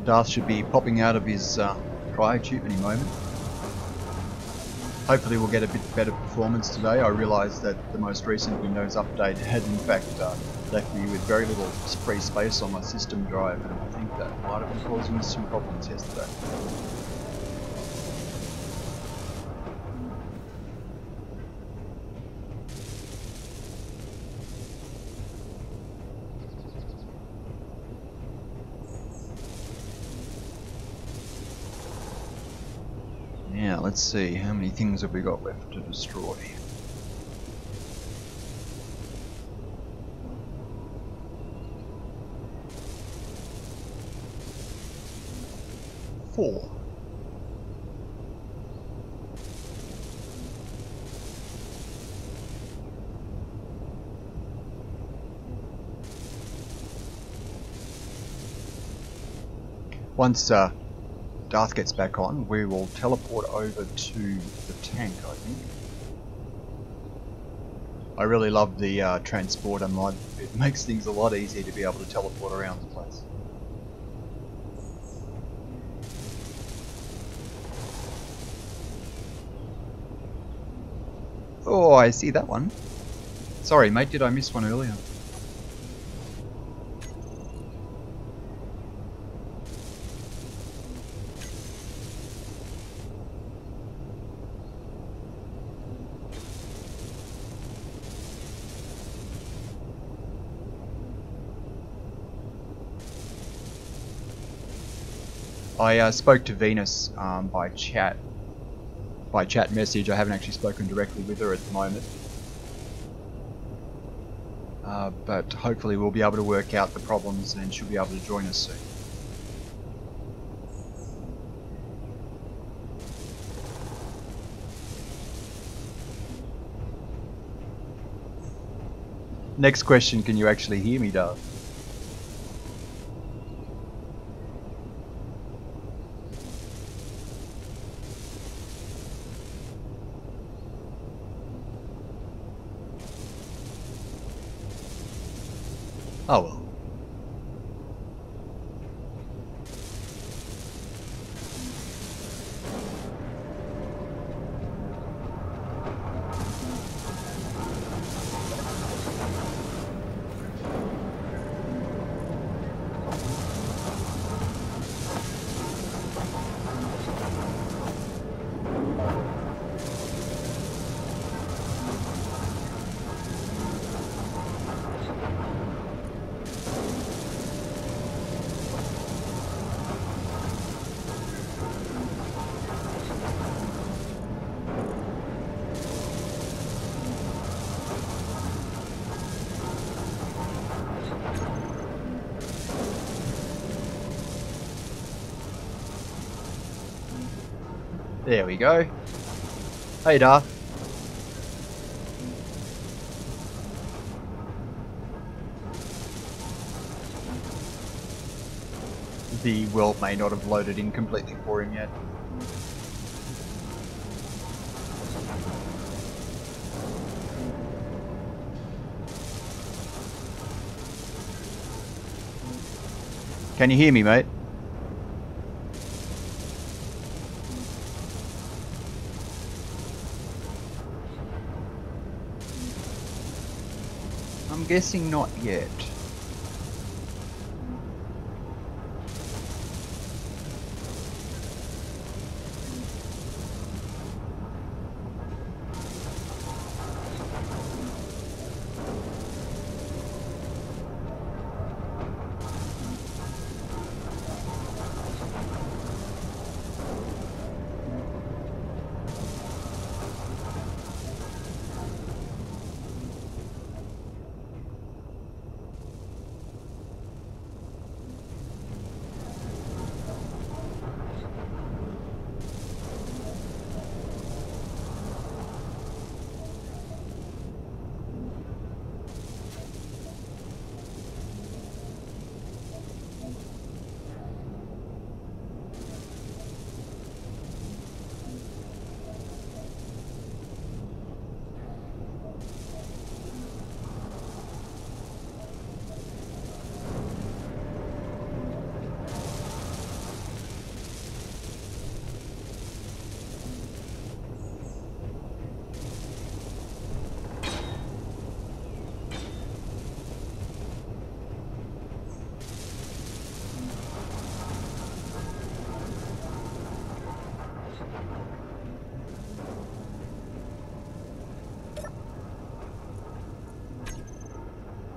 Darth should be popping out of his cryotube any moment. Hopefully we'll get a bit better performance today. I realised that the most recent Windows update had in fact left me with very little free space on my system drive, and I think that might have been causing me some problems yesterday. Now let's see, how many things have we got left to destroy? 4. Once Darth gets back on, we will teleport over to the tank, I think. I really love the transporter mod. It makes things a lot easier to be able to teleport around the place. Oh, I see that one. Sorry, mate, did I miss one earlier? I spoke to Venus by chat message. I haven't actually spoken directly with her at the moment, but hopefully we'll be able to work out the problems and she'll be able to join us soon. Next question, can you actually hear me, Darth? Oh well. There we go. Hey, Darth. The world may not have loaded in completely for him yet. Can you hear me, mate? I'm guessing not yet.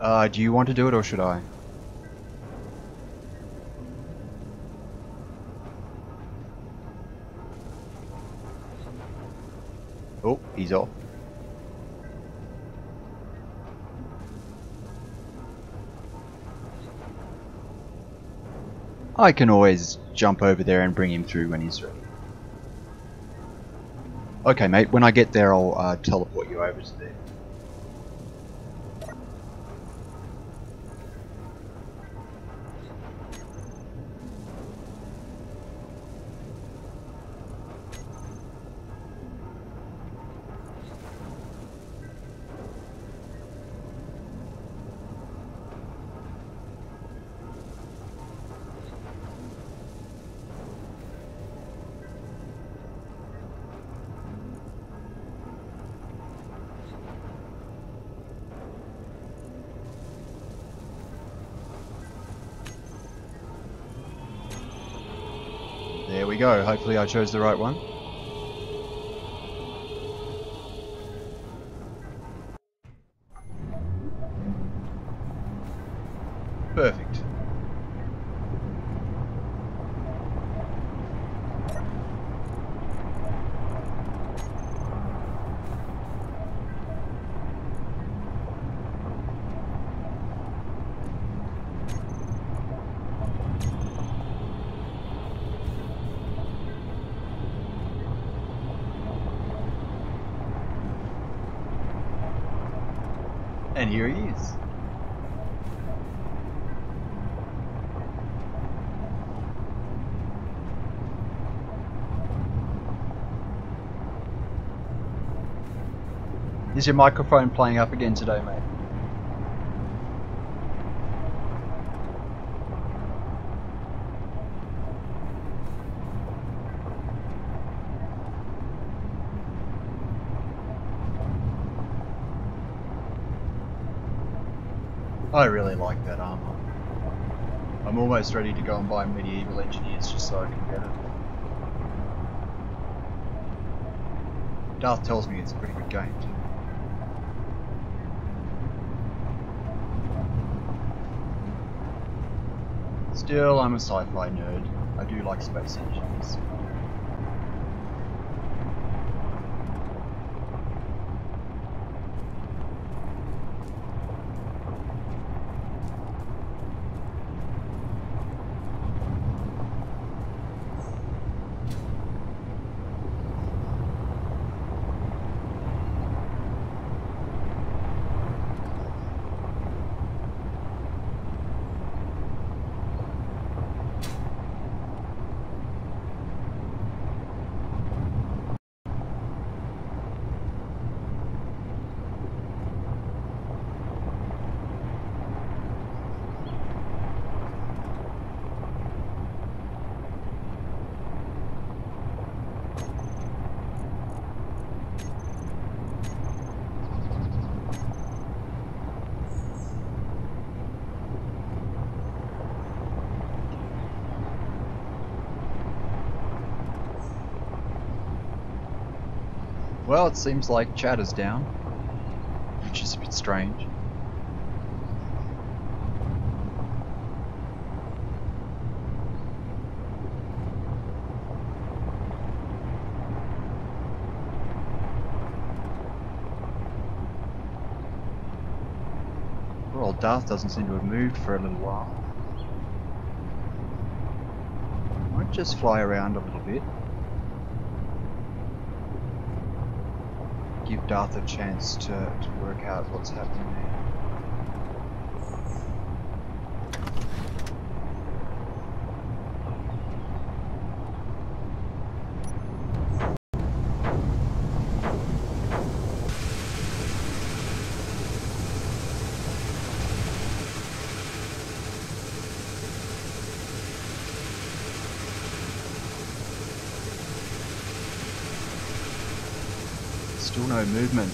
Do you want to do it or should I? Oh, he's off. I can always jump over there and bring him through when he's ready. Okay, mate, when I get there I'll teleport you over to there. There we go, hopefully I chose the right one. Perfect. And here he is. Is your microphone playing up again today, mate? I really like that armor. I'm almost ready to go and buy medieval engineers just so I can get it. Darth tells me it's a pretty good game too. Still, I'm a sci-fi nerd. I do like space engines. Well, it seems like chat is down, which is a bit strange. Well, Darth doesn't seem to have moved for a little while. Might just fly around a little bit. Give Darth a chance to work out what's happening there. Still no movement.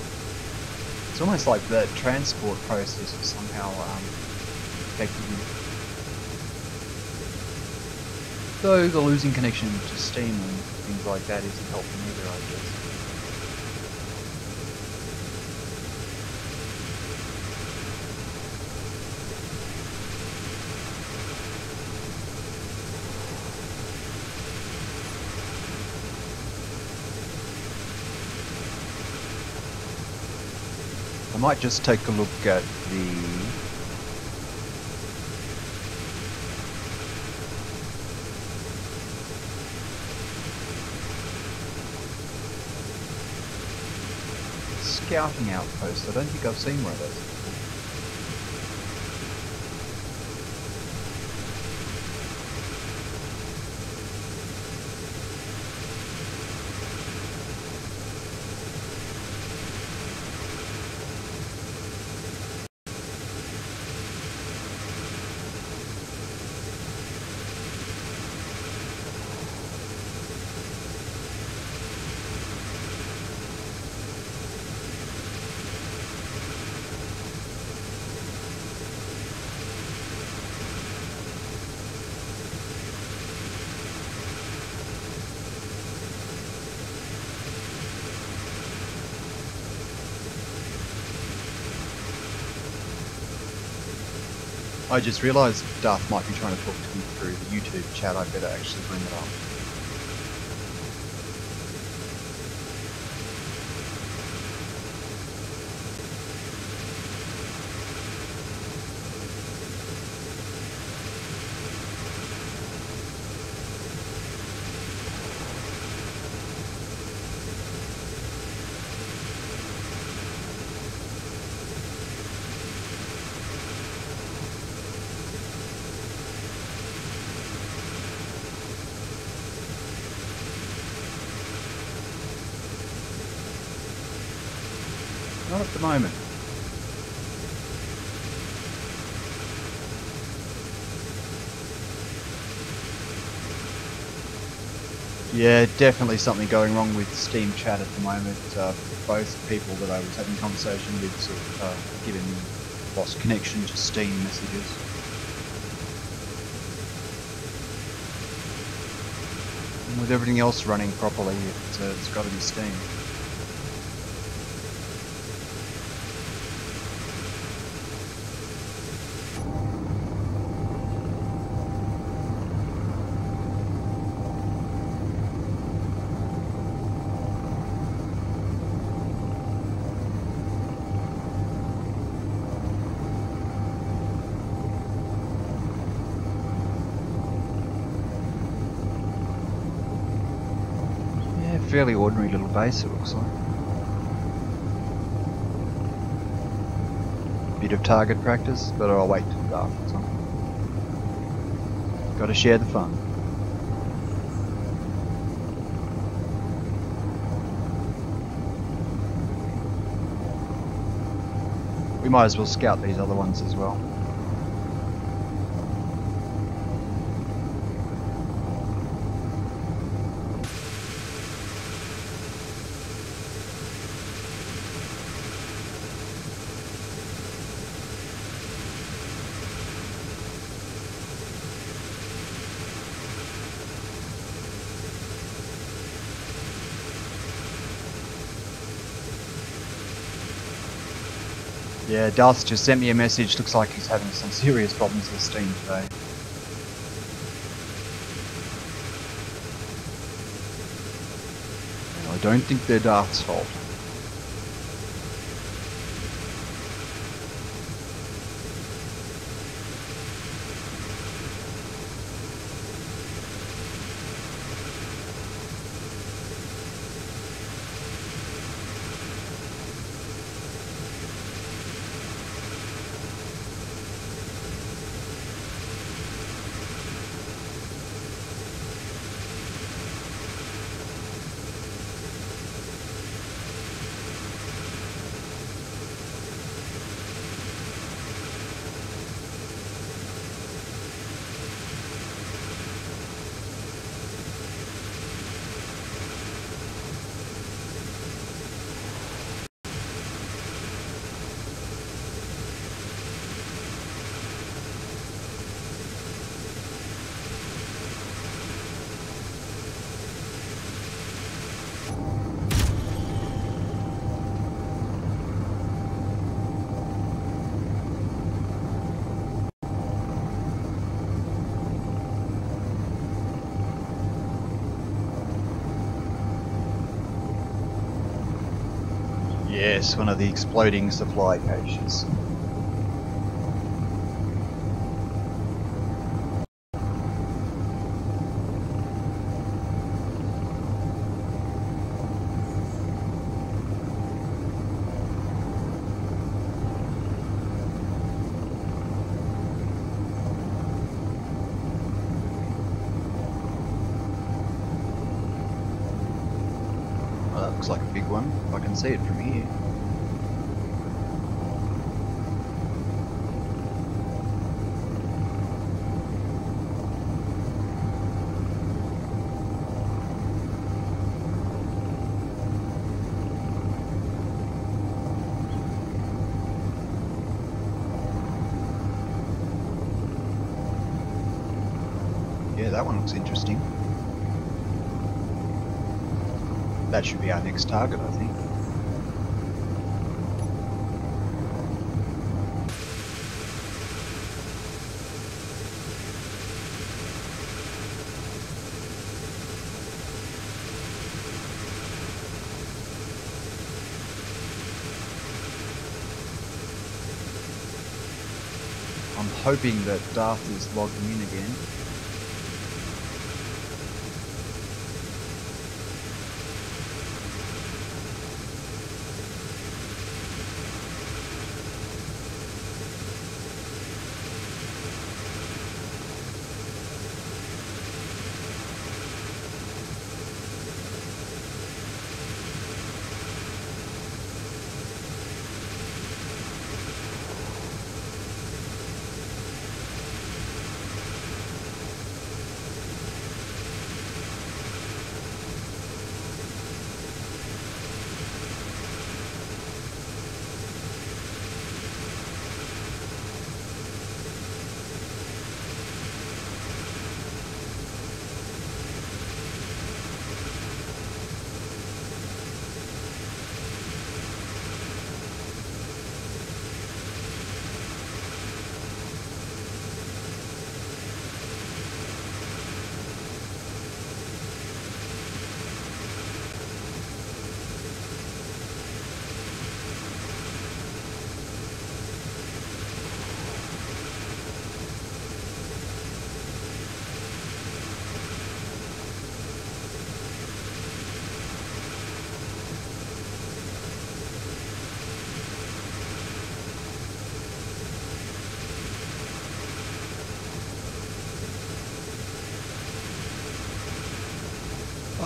It's almost like the transport process is somehow affected him. Though the losing connection to Steam and things like that isn't helping either, I guess. I might just take a look at the scouting outpost. I don't think I've seen one of those before. I just realised Darth might be trying to talk to me through the YouTube chat. I better actually bring it up. Not at the moment. Yeah, definitely something going wrong with Steam chat at the moment. Both people that I was having conversation with sort of giving me lost connection to Steam messages. And with everything else running properly, it's got to be Steam. Fairly ordinary little base, it looks like. Bit of target practice, but I'll wait till dark. So. Got to share the fun. We might as well scout these other ones as well. Yeah, Darth just sent me a message. Looks like he's having some serious problems with Steam today. And I don't think they're Darth's fault. Yes, one of the exploding supply caches. Well, that looks like a big one. I can see it from here. Yeah, that one looks interesting. That should be our next target, I think. I'm hoping that Darth is logging in again.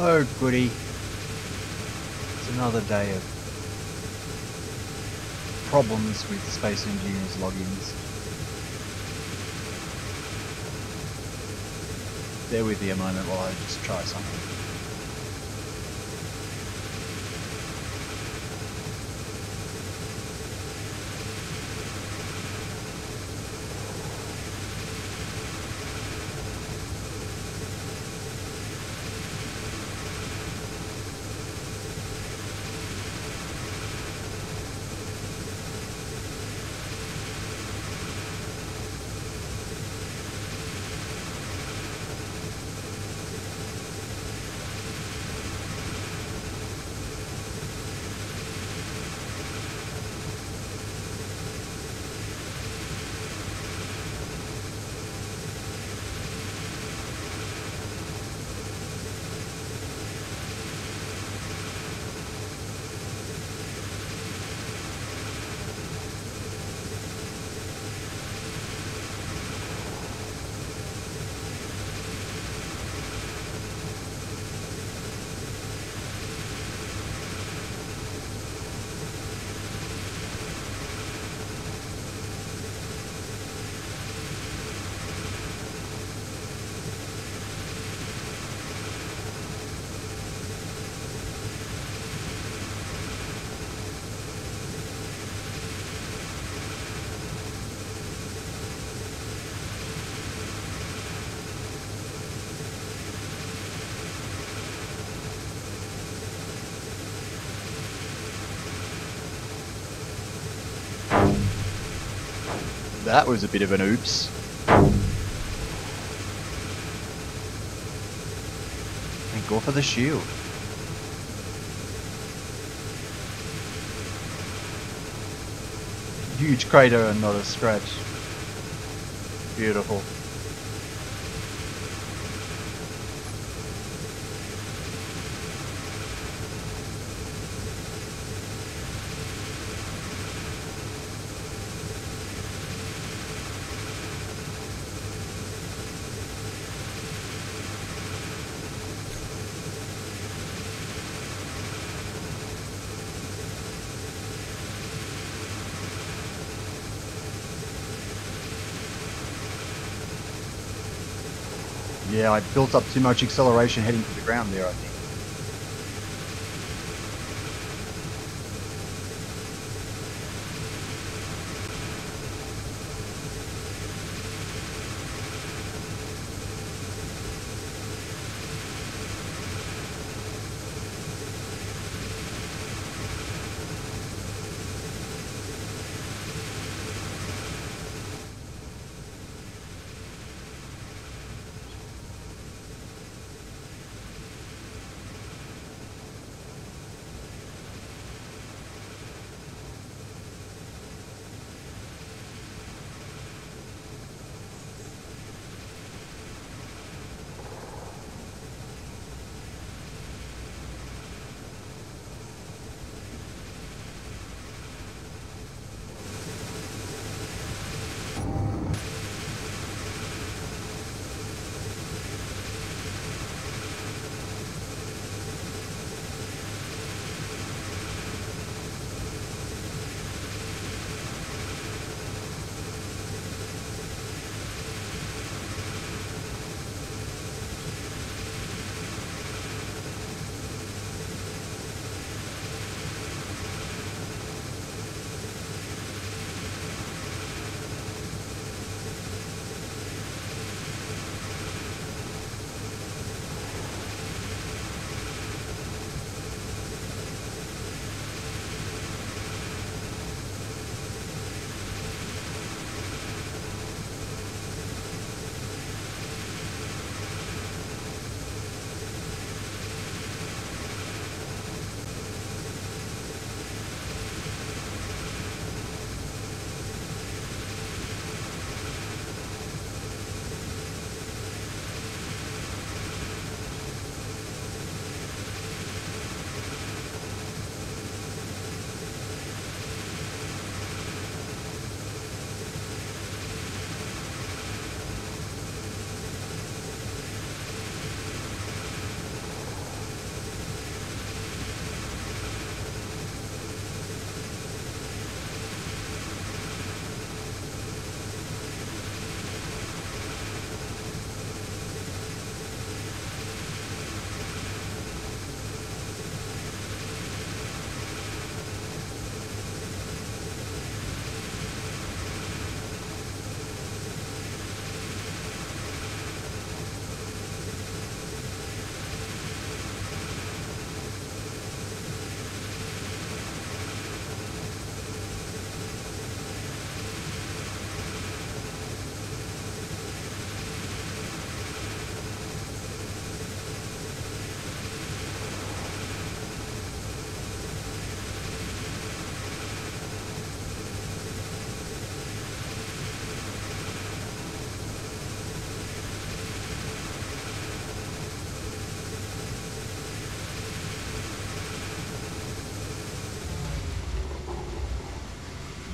Oh goody. It's another day of problems with Space Engineers logins. Bear with me a moment while I just try something. That was a bit of an oops. And go for the shield. huge crater and not a scratch. Beautiful. Yeah, I built up too much acceleration heading to the ground there, I think.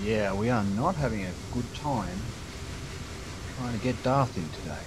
Yeah, we are not having a good time trying to get Darth in today.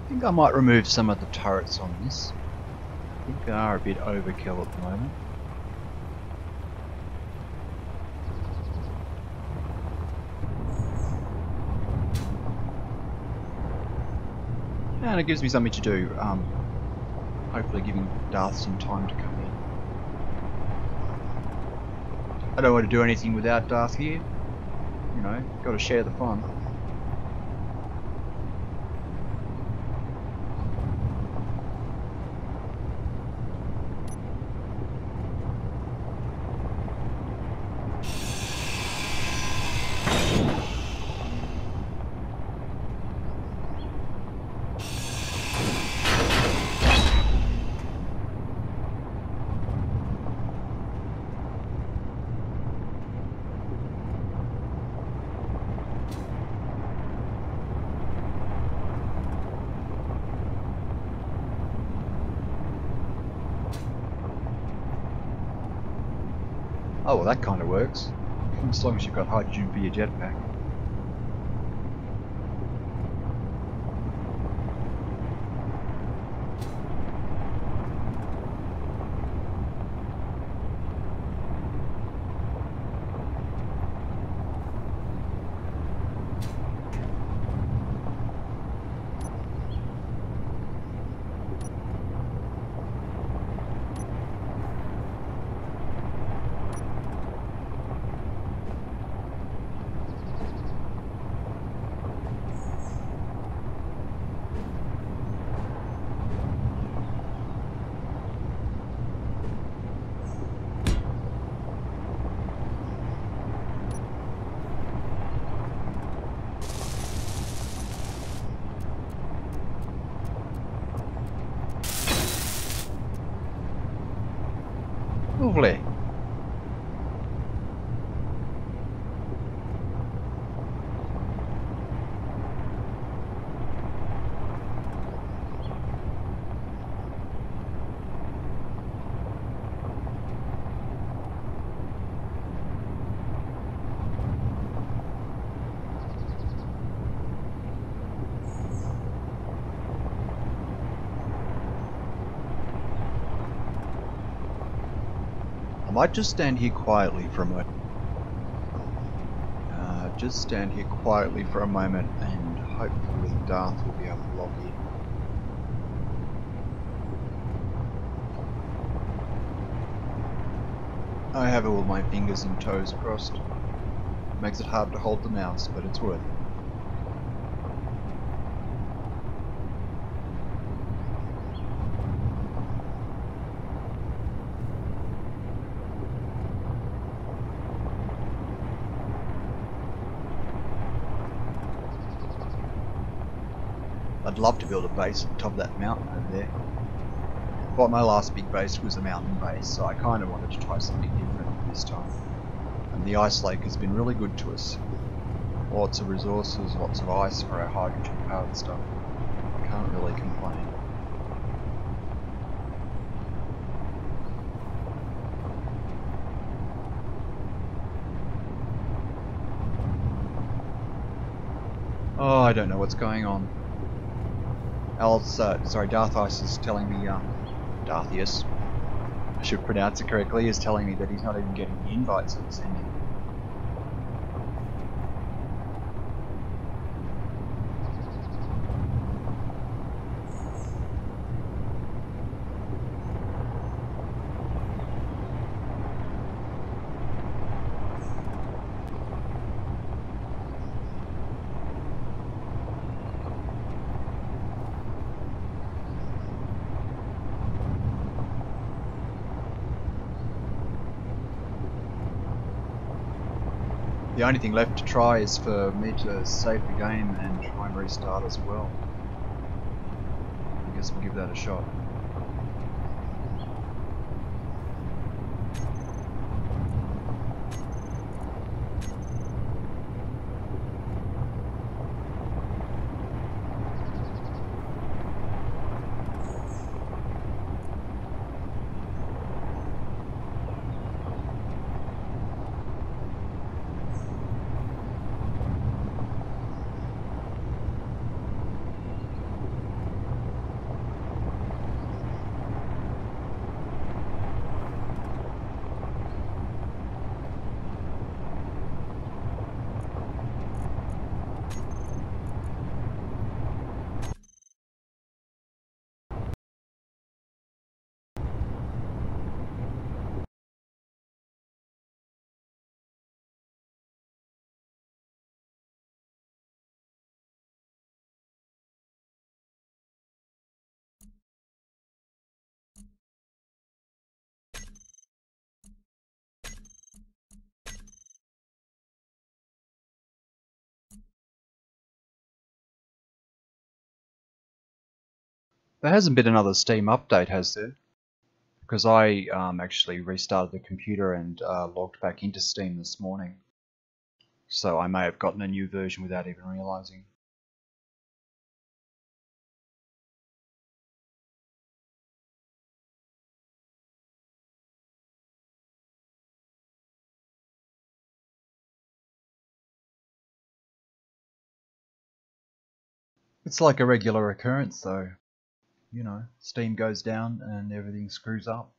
I think I might remove some of the turrets on this. think they are a bit overkill at the moment. And it gives me something to do, hopefully giving Darth some time to come in. I don't want to do anything without Darth here. You know, got to share the fun. Oh, well, that kind of works. As long as you've got hydrogen for your jetpack. Lovely. I might just stand here quietly for a moment. Just stand here quietly for a moment and hopefully Darth will be able to log in. I have all my fingers and toes crossed. Makes it hard to hold the mouse, but it's worth it. I'd love to build a base at the top of that mountain over there. But my last big base was a mountain base, so I kind of wanted to try something different this time. And the ice lake has been really good to us. Lots of resources, lots of ice for our hydrogen powered stuff. I can't really complain. Oh, I don't know what's going on. Dartheis is telling me, Dartheis, I should pronounce it correctly, is telling me that he's not even getting the invites that we're sending. The only thing left to try is for me to save the game and try and restart as well. I guess we'll give that a shot. There hasn't been another Steam update, has there? Because I actually restarted the computer and logged back into Steam this morning. So I may have gotten a new version without even realizing. It's like a regular occurrence though. You know, Steam goes down and everything screws up.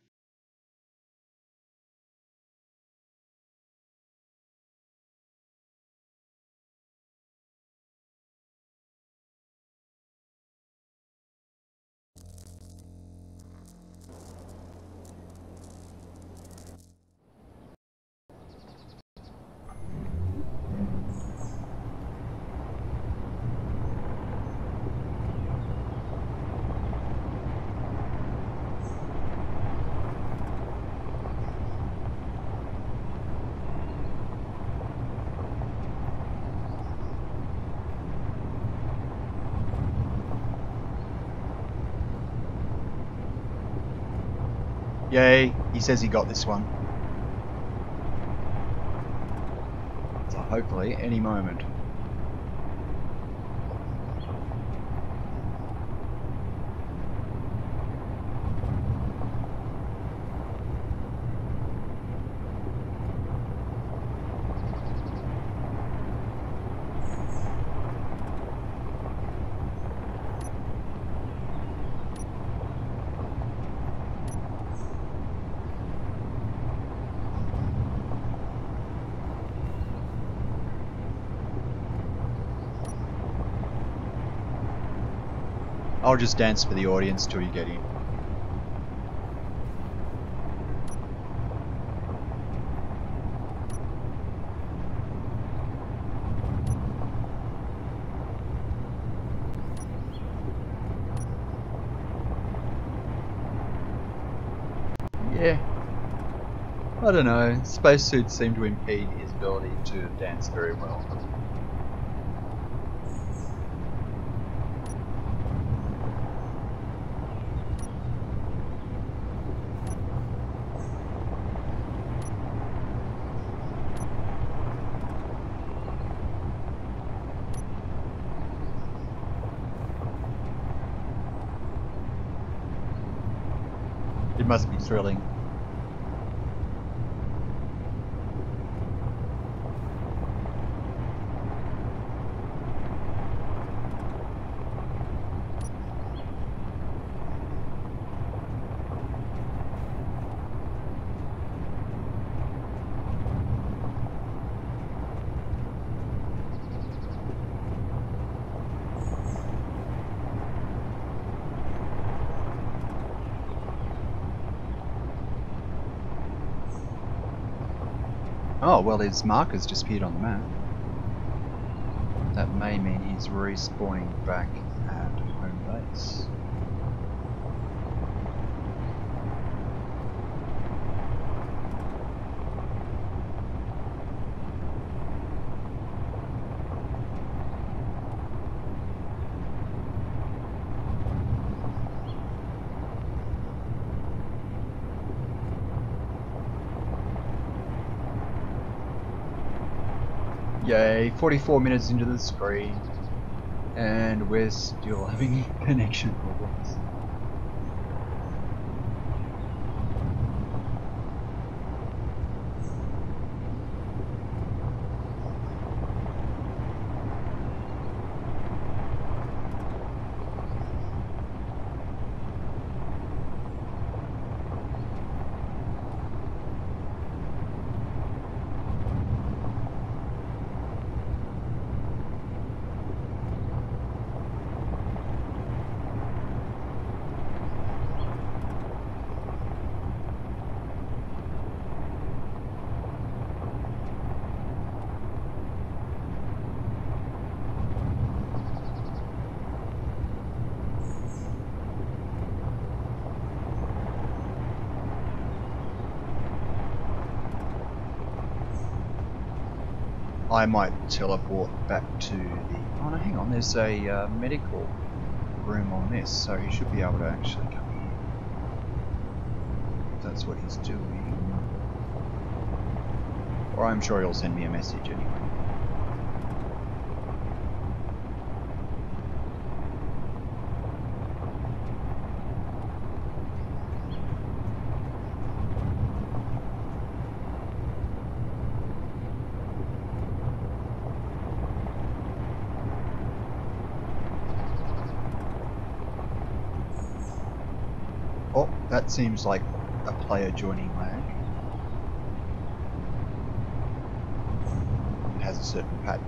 Yay, he says he got this one. So hopefully, any moment. I'll just dance for the audience till you get in. Yeah. I don't know, spacesuits seem to impede his ability to dance very well. It must be thrilling. Oh, well, his marker's disappeared on the map. That may mean he's respawning back at home base. Yay, 44 minutes into the screen, and we're still having connection problems. I might teleport back to the... Oh no, hang on, there's a medical room on this, so he should be able to actually come here. If that's what he's doing. Or I'm sure he'll send me a message anyway. Oh, that seems like a player joining lag. It has a certain pattern.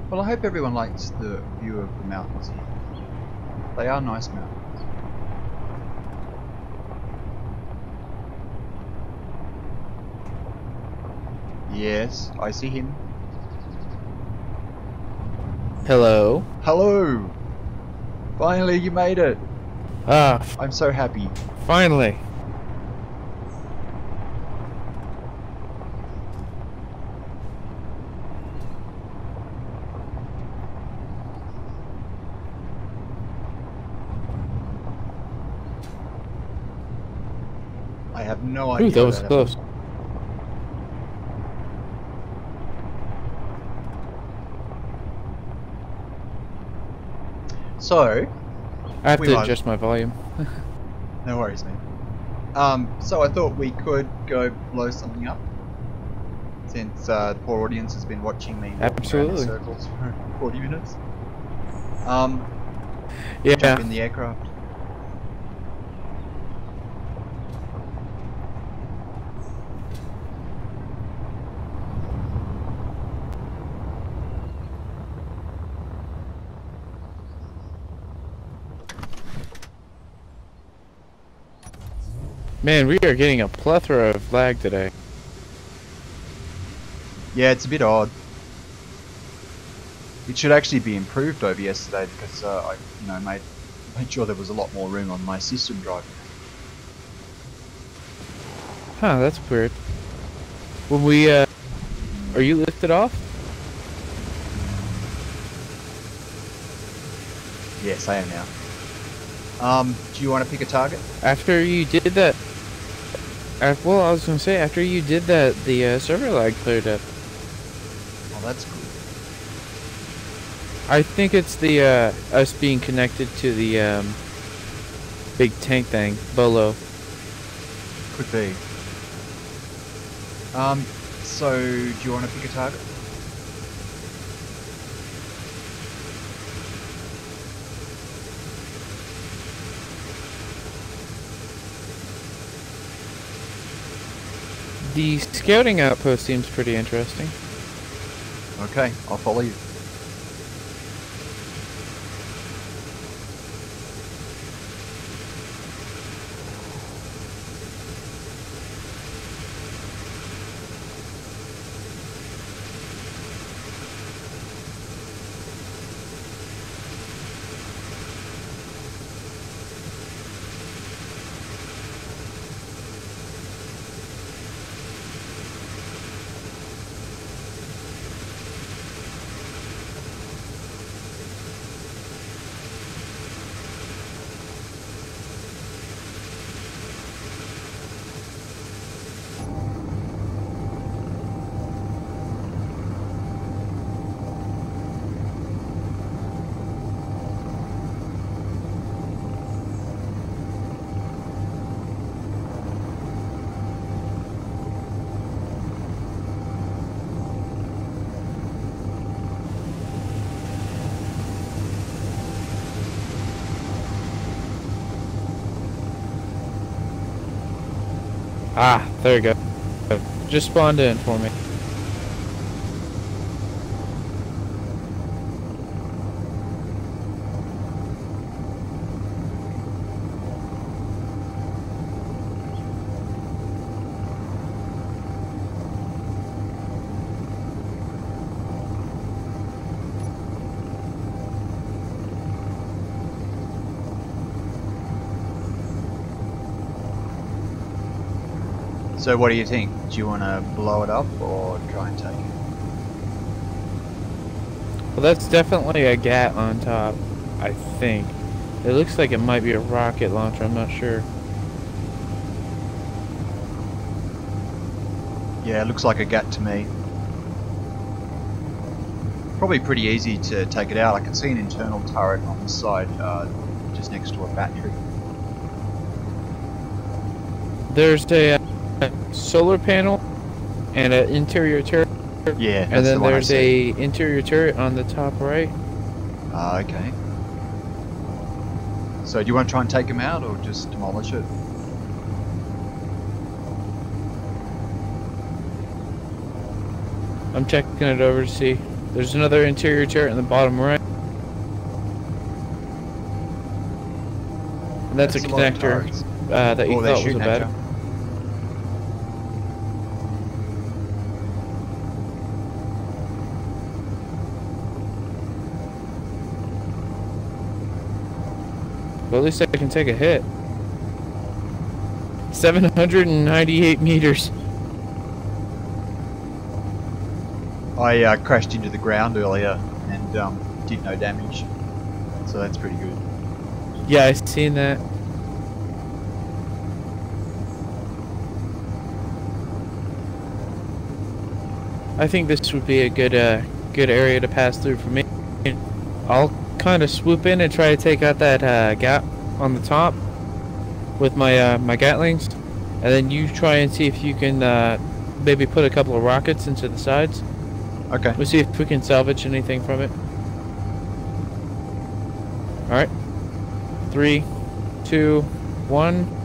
Well, I hope everyone likes the view of the mountains here. They are nice mountains. Yes, I see him. Hello. Hello! Finally, you made it! Ah, I'm so happy. finally. I have no idea. Ooh, that was how close. So, I have we to might- adjust my volume. no worries, man. So I thought we could go blow something up. Since the poor audience has been watching me walking around in Absolutely. circles for 40 minutes. Yeah. Jump in the aircraft. Man, we are getting a plethora of lag today. Yeah, it's a bit odd. It should actually be improved over yesterday because I, made sure there was a lot more room on my system drive. Huh, that's weird. When we, are you lifted off? Yes, I am now. Do you want to pick a target? After you did that... well, I was gonna say, after you did that, the server lag cleared up. Oh, that's good. I think it's the, us being connected to the, big tank thing, Bolo. Could be. So do you want to pick a target? The scouting outpost seems pretty interesting. Okay, I'll follow you. Ah, there you go. Just spawned in for me. So what do you think? Do you want to blow it up or try and take it? Well, that's definitely a GAT on top, I think. It looks like it might be a rocket launcher, I'm not sure. Yeah, it looks like a GAT to me. Probably pretty easy to take it out. I can see an internal turret on the side, just next to a battery. There's a solar panel and an interior turret. Yeah, that's and then the one there's a interior turret on the top right. Okay. So do you want to try and take him out or just demolish it? I'm checking it over to see. There's another interior turret in the bottom right. And that's a lot of connector turrets. that you Oh, they're thought was a shooting at battery. you. Well, at least I can take a hit. 798 meters. I crashed into the ground earlier and did no damage, so that's pretty good. Yeah, I seen that. I think this would be a good area to pass through for me. I'll kind of swoop in and try to take out that gap on the top with my my Gatlings, and then you try and see if you can maybe put a couple of rockets into the sides. Okay. We'll see if we can salvage anything from it. All right. 3, 2, 1.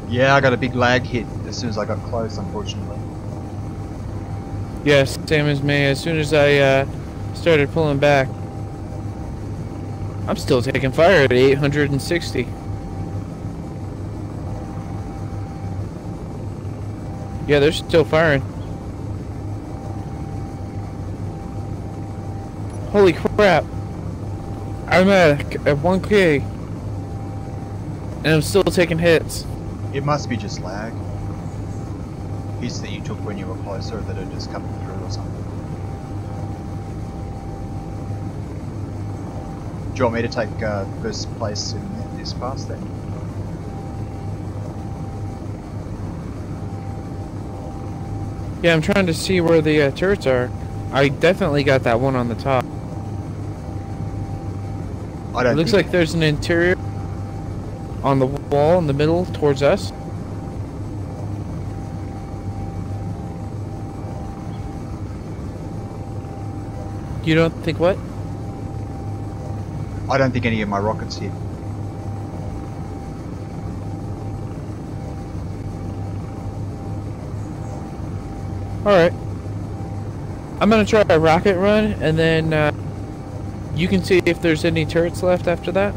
Yeah, I got a big lag hit as soon as I got close, unfortunately. Yes, same as me. As soon as I started pulling back, I'm still taking fire at 860. Yeah, they're still firing. Holy crap! I'm at 1K, and I'm still taking hits. It must be just lag. Hits that you took when you were closer that are just coming through or something. Do you want me to take first place in this pass then? Yeah, I'm trying to see where the turrets are. I definitely got that one on the top. I don't It looks think like there's an interior on the wall in the middle towards us. You don't think what? I don't think any of my rockets hit. Alright. I'm gonna try a rocket run, and then you can see if there's any turrets left after that.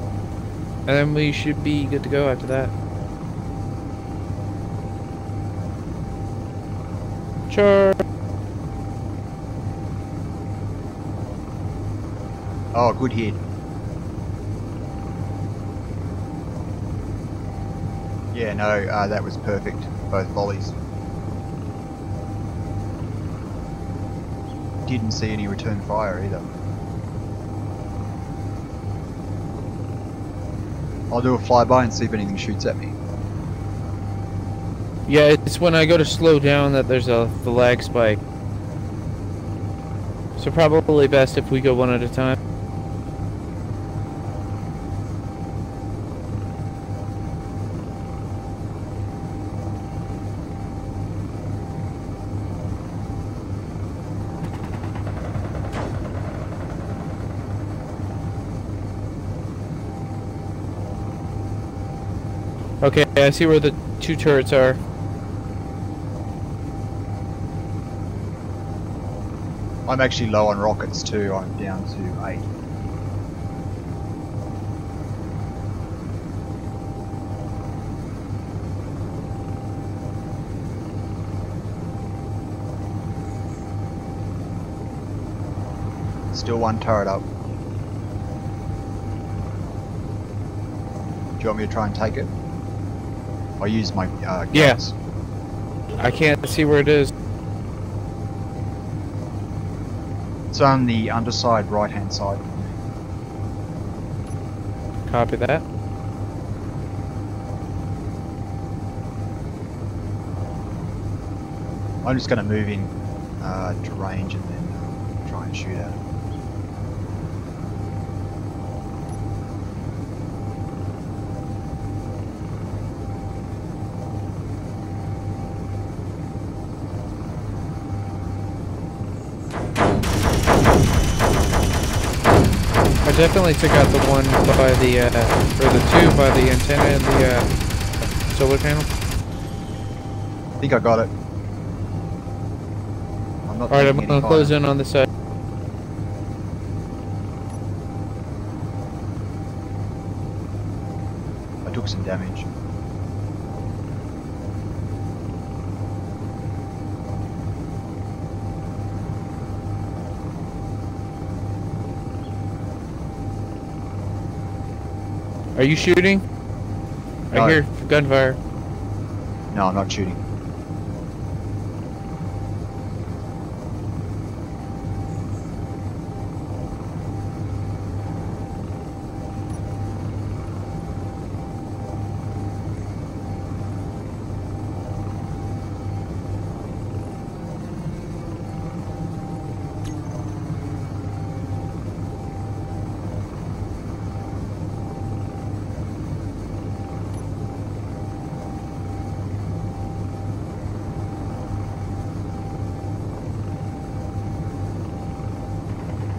And then we should be good to go after that. Charge. Oh, good hit. Yeah, no, that was perfect. Both volleys. Didn't see any return fire either. I'll do a flyby and see if anything shoots at me. Yeah, it's when I go to slow down that there's the lag spike. So probably best if we go one at a time. Okay, I see where the 2 turrets are. I'm actually low on rockets too. I'm down to 8. Still 1 turret up. Do you want me to try and take it? I'll use my guns. Yes. I can't see where it is. It's on the underside right hand side. Copy that. I'm just going to move in to range and then try and shoot at it. I definitely took out the one by the, or the 2 by the antenna and the solar panel. I think I got it. I'm not Alright, I'm taking gonna any close fire. in on the side. I took some damage. Are you shooting? No. I hear gunfire. No, I'm not shooting.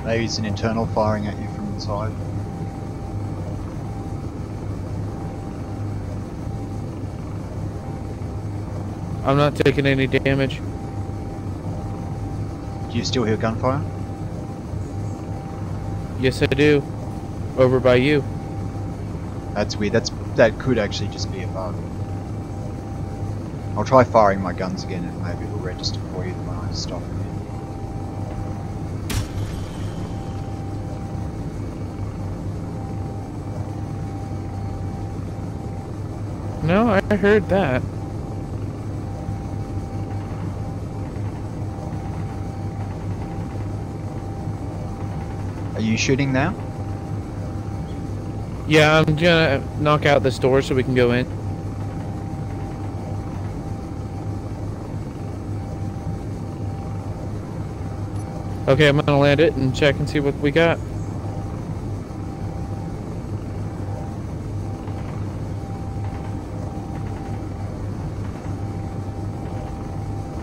Maybe it's an internal firing at you from inside. I'm not taking any damage. Do you still hear gunfire? Yes, I do. Over by you. That's weird. That could actually just be a bug. I'll try firing my guns again and maybe it'll register for you when I stop again. No, I heard that. Are you shooting now? Yeah, I'm gonna knock out this door so we can go in. Okay, I'm gonna land it and check and see what we got.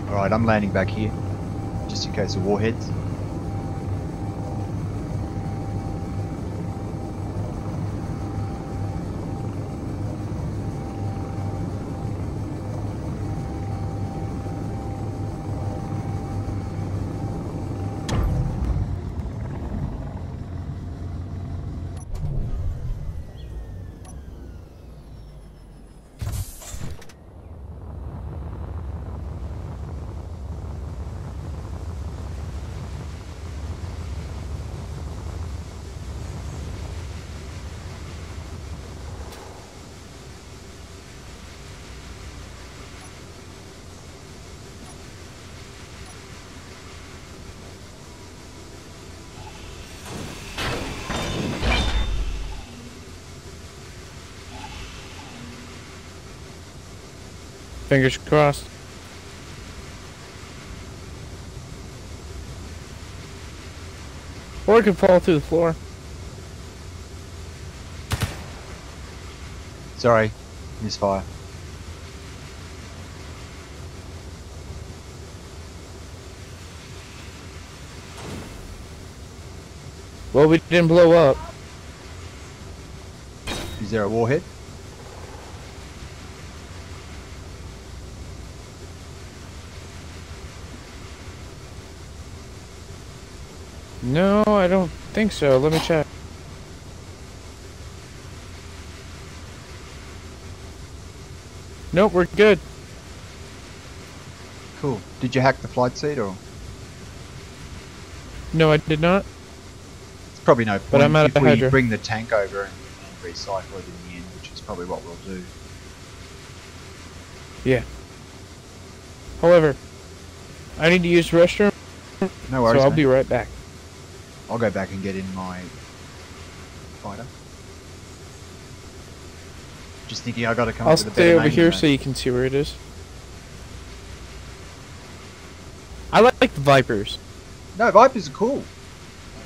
Alright, I'm landing back here, just in case of warheads. Fingers crossed. Or it could fall through the floor. Sorry, misfire. Well, we didn't blow up. Is there a warhead? No, I don't think so. Let me check. Nope, we're good. Cool. Did you hack the flight seat or? No, I did not. It's probably no But I'm point out if of we hydro. bring the tank over and recycle it in the end, which is probably what we'll do. Yeah. However, I need to use the restroom, No worries, so I'll mate. be right back. I'll go back and get in my fighter. Just thinking I gotta come I'll up with a better stay over name here than so that. you can see where it is. I like the Vipers. No, Vipers are cool.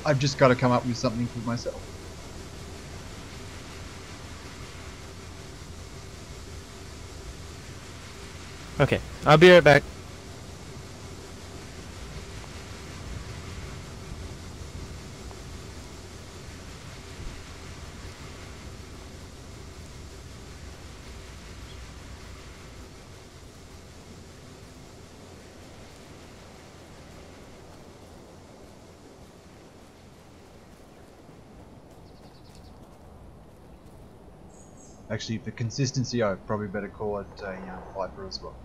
I've just got to come up with something for myself. Okay, I'll be right back. Actually, for consistency, I probably better call it a Viper as well.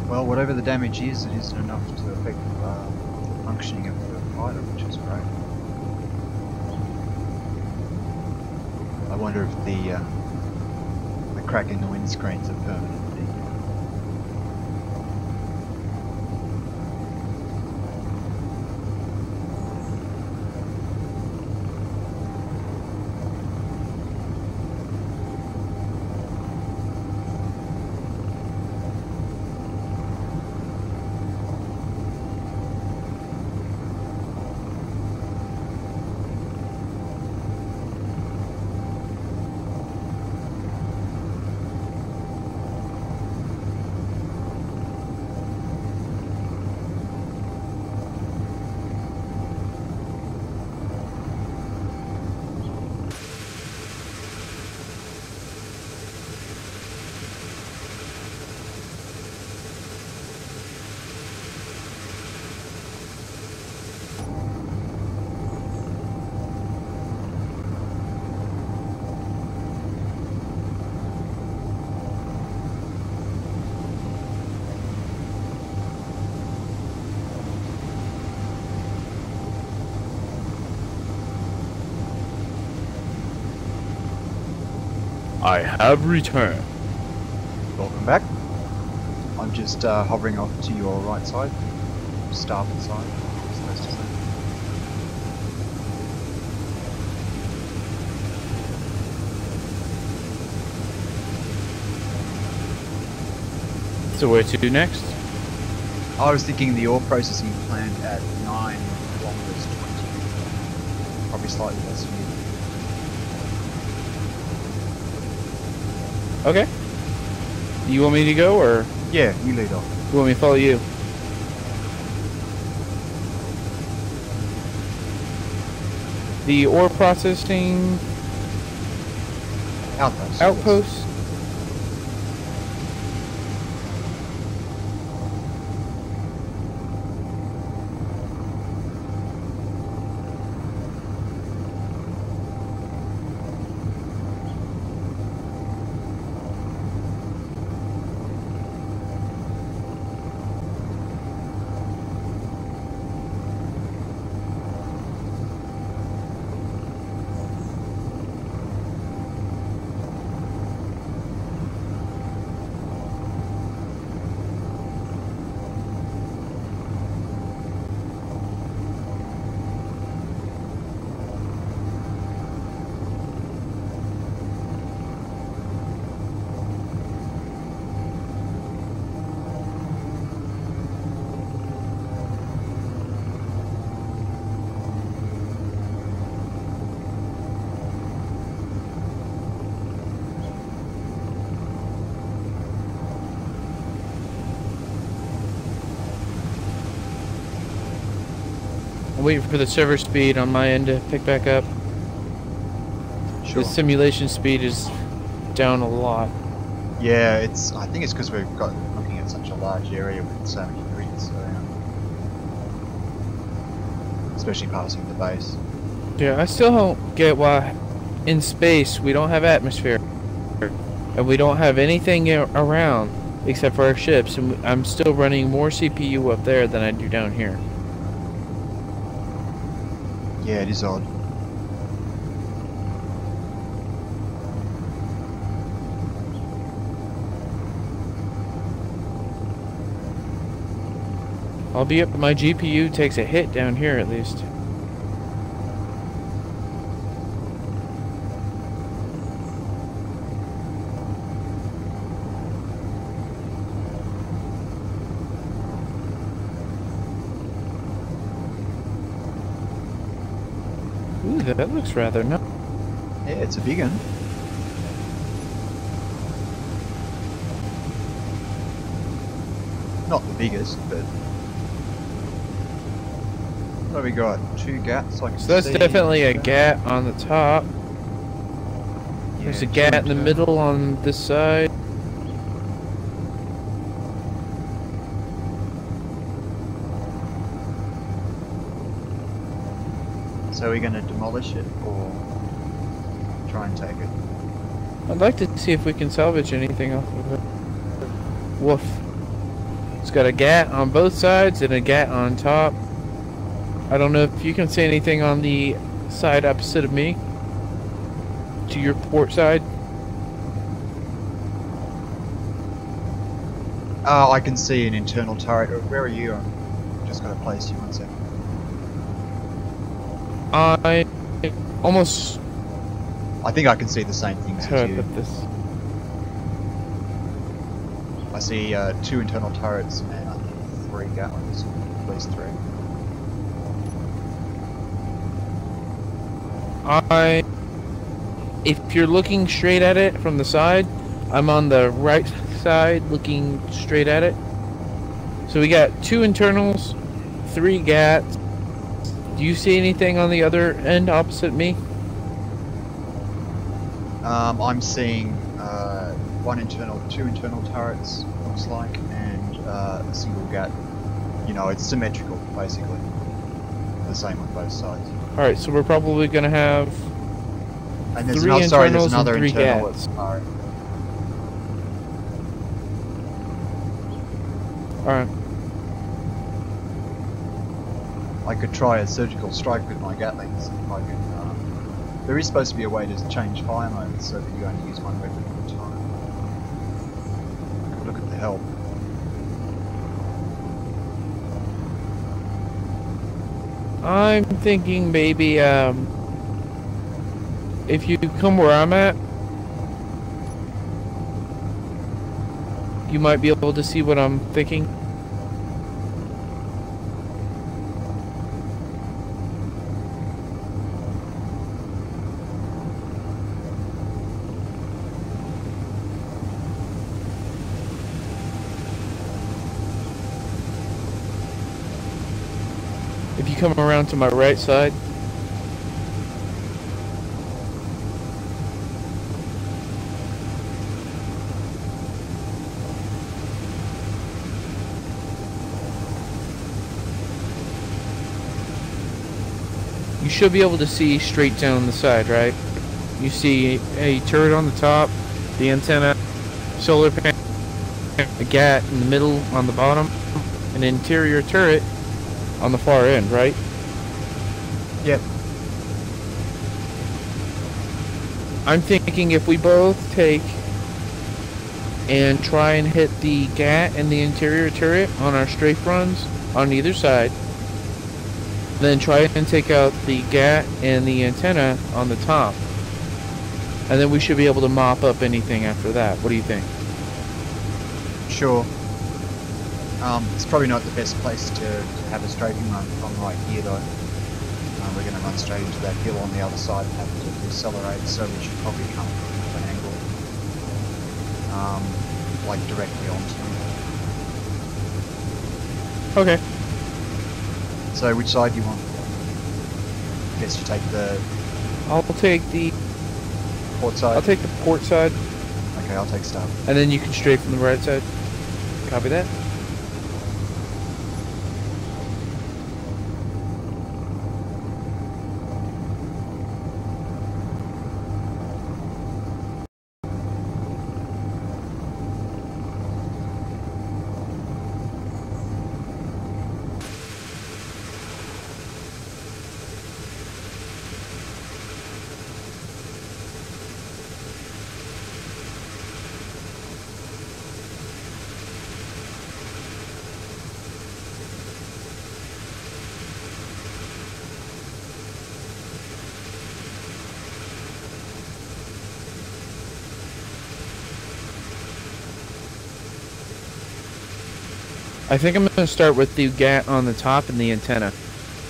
Well, whatever the damage is, it isn't enough to affect the functioning of the fighter, which is great. I wonder if the crack in the windscreen's a permanent thing. I have returned. Welcome back. I'm just hovering off to your right side, starboard side, I'm supposed to say. So where to next? I was thinking the ore processing plant at 9 kilometers 20, probably slightly less for you. Okay. You want me to go, or Yeah, you lead off. you want me to follow you? The ore processing Outpost. outpost. waiting for the server speed on my end to pick back up. Sure. The simulation speed is down a lot. Yeah, I think it's because we've got looking at such a large area with so many grids around. Especially passing the base. Yeah, I still don't get why in space we don't have atmosphere. And we don't have anything around except for our ships. And I'm still running more CPU up there than I do down here. Yeah, it is odd. Albeit my GPU takes a hit down here at least. Ooh, that looks rather nice. Yeah, it's a big one. Not the biggest, but what have we got? 2 gats. I can So that's see. definitely a gat on the top. Yeah, There's a gat in the middle on this side. So are we going to demolish it or try and take it? I'd like to see if we can salvage anything off of it. Woof. It's got a gat on both sides and a gat on top. I don't know if you can see anything on the side opposite of me. To your port side. I can see an internal turret. Where are you? I'm just going to place you 1 second. I almost... I think I can see the same things How do I as you. put this? I see 2 internal turrets and I think 3 gatlings. At least 3. If you're looking straight at it from the side, I'm on the right side looking straight at it. So we got 2 internals, 3 gats. Do you see anything on the other end opposite me? I'm seeing 2 internal turrets, looks like, and a single gat. You know, it's symmetrical, basically. The same on both sides. Alright, so we're probably going to have And there's 3 another, sorry, there's internals another and 3 internal gats. that's firing. Alright. I could try a surgical strike with my gatlings if I can. There is supposed to be a way to change fire modes so that you only use 1 weapon at a time. I could look at the help. I'm thinking maybe, if you come where I'm at, you might be able to see what I'm thinking. If you come around to my right side, you should be able to see straight down the side, right? You see a turret on the top, the antenna, solar panel, a gat in the middle on the bottom, an interior turret on the far end, right? Yep. I'm thinking if we both take and try and hit the gat and the interior turret on our strafe runs on either side, then try and take out the gat and the antenna on the top, and then we should be able to mop up anything after that. What do you think? Sure. It's probably not the best place to have a strafing run from right here though. We're going to run straight into that hill on the other side and have to decelerate, so we should probably come from an angle like directly onto it. Okay. So which side do you want? Guess you take the I'll take the port side. I'll take the port side, Okay, I'll take starboard. and then you can strafe from the right side. Copy that. I think I'm going to start with the GAT on the top and the antenna.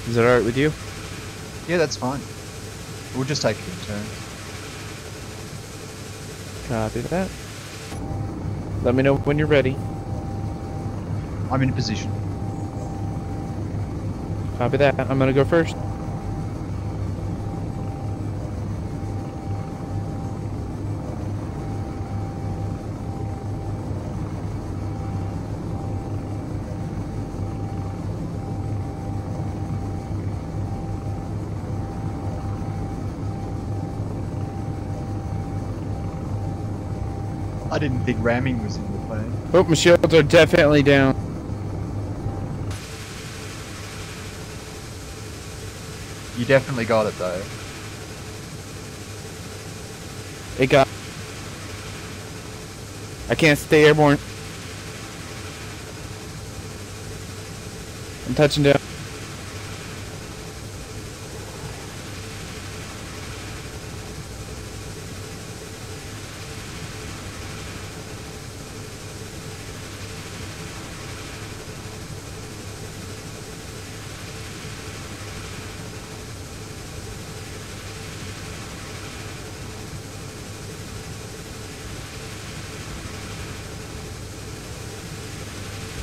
Is that alright with you? Yeah, that's fine. We'll just take it in turns. Copy that. Let me know when you're ready. I'm in position. Copy that. I'm going to go first. I didn't think ramming was in the plan. Oh, my shields are definitely down. You definitely got it though. It got... I can't stay airborne. I'm touching down.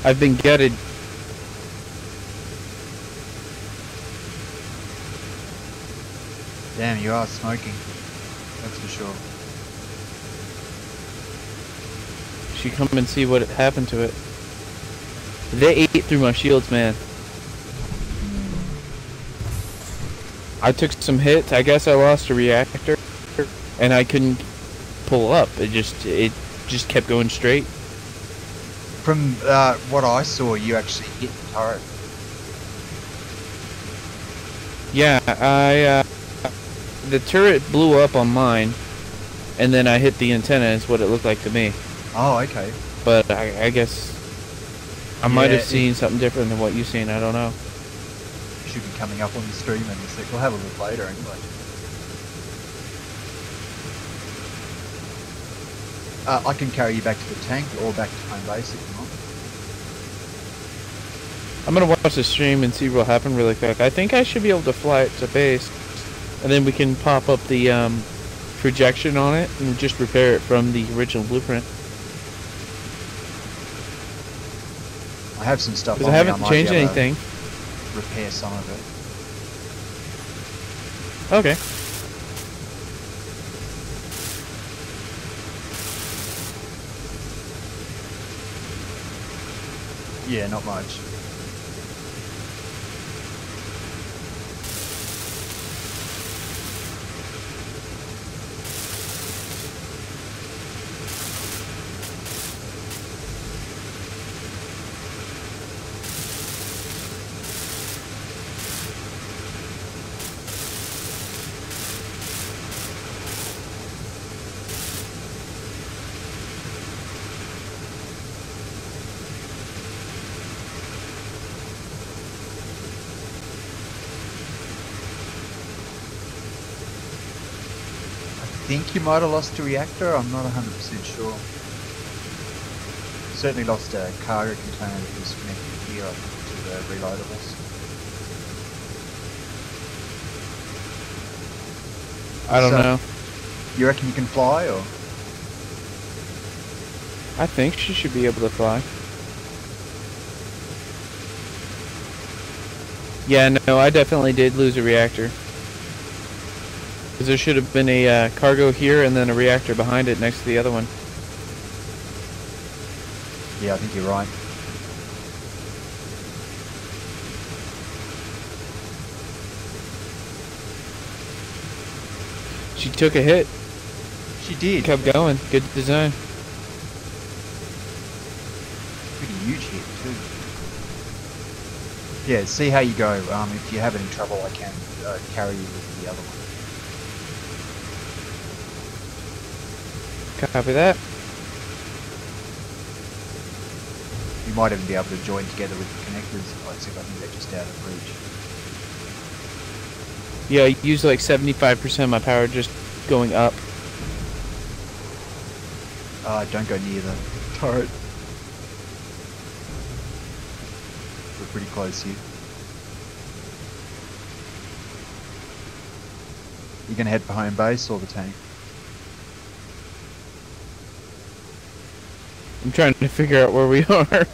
I've been gutted. Damn, you are smoking. That's for sure. Should come and see what happened to it. They ate through my shields, man. I took some hits. I guess I lost a reactor, and I couldn't pull up. It just kept going straight. From what I saw, you actually hit the turret. Yeah, the turret blew up on mine, and then I hit the antenna. Is what it looked like to me. Oh, okay. But I guess I might have seen something different than what you've seen. I don't know. You should be coming up on the stream in a sec. We'll have a look later anyway. I can carry you back to the tank or back to home base if you want. I'm gonna watch the stream and see what happened really quick. I think I should be able to fly it to base, and then we can pop up the projection on it and just repair it from the original blueprint. I have some stuff on Because I me, haven't might changed be able to anything. repair some of it. Okay. Yeah, not much. I think you might have lost a reactor, I'm not 100% sure. Certainly lost a cargo container that was connected here, I think, to the reloadables. I don't know. You reckon you can fly, or? I think she should be able to fly. Yeah, no, I definitely did lose a reactor. Because there should have been a cargo here and then a reactor behind it next to the other one. Yeah, I think you're right. She took a hit. She did. Kept going. Good design. Pretty huge hit too. Yeah, see how you go. If you have any trouble, I can carry you with the other one. Copy that. You might even be able to join together with the connectors, except I think they're just out of reach. Yeah, I use like 75% of my power just going up. Don't go near the turret. We're pretty close here. You gonna head for home base or the tank? I'm trying to figure out where we are.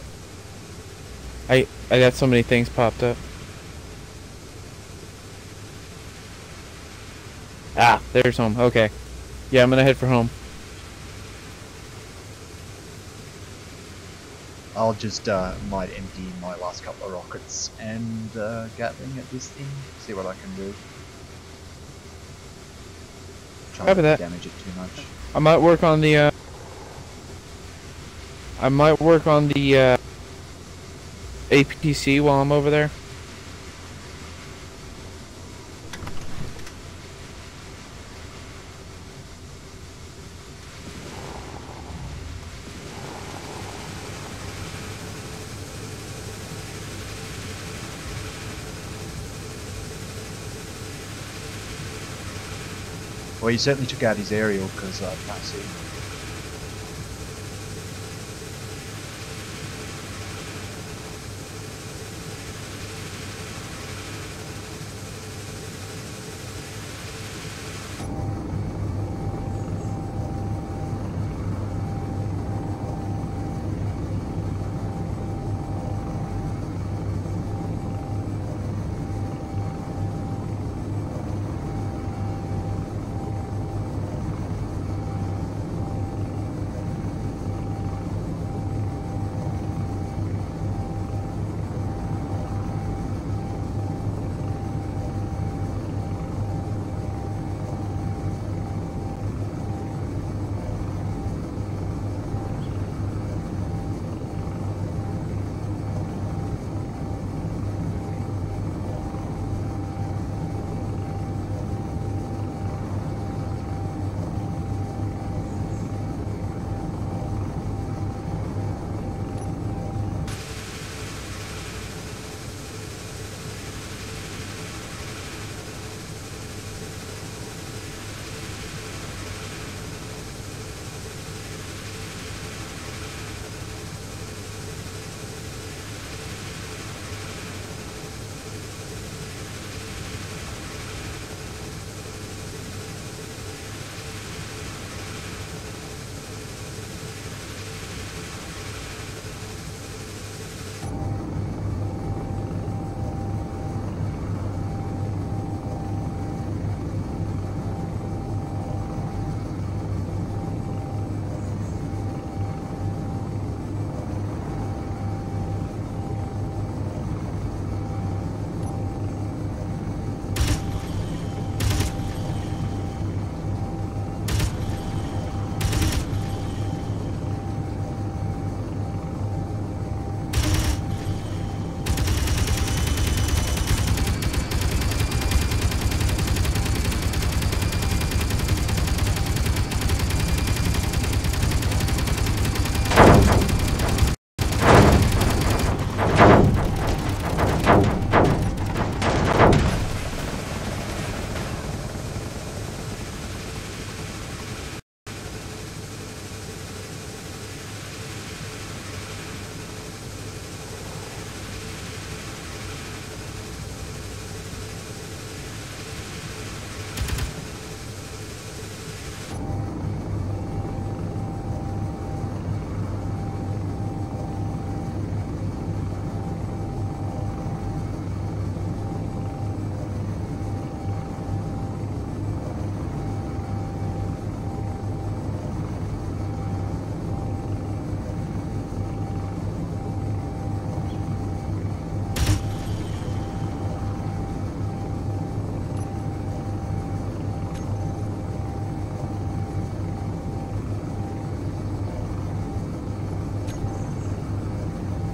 I got so many things popped up. Ah, there's home. Okay. Yeah, I'm gonna head for home. I'll just might empty my last couple of rockets and Gatling at this thing. See what I can do. Try not to damage it too much. I might work on the APC while I'm over there. Well, he certainly took out his aerial because I can't see him.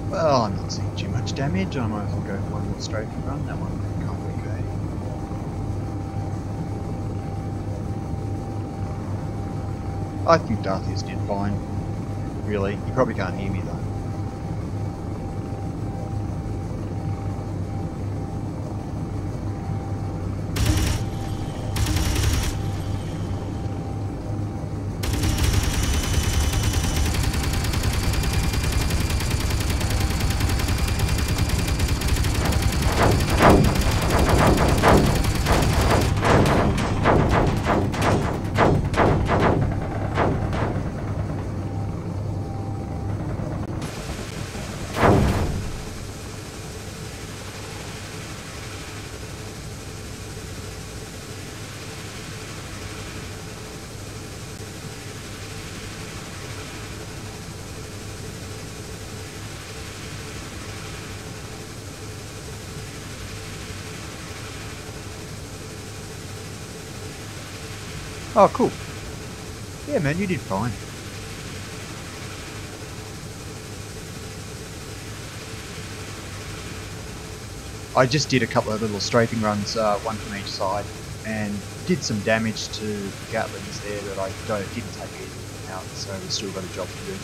Well, I'm not seeing too much damage. I might as well go for one more strafing run. That one can't be okay. I think Dartheis did fine. Really, you probably can't hear me though. Oh, cool. Yeah, man, you did fine. I just did a couple of little strafing runs, one from each side, and did some damage to the Gatlings there, but I didn't take anything out, so we've still got a job to do.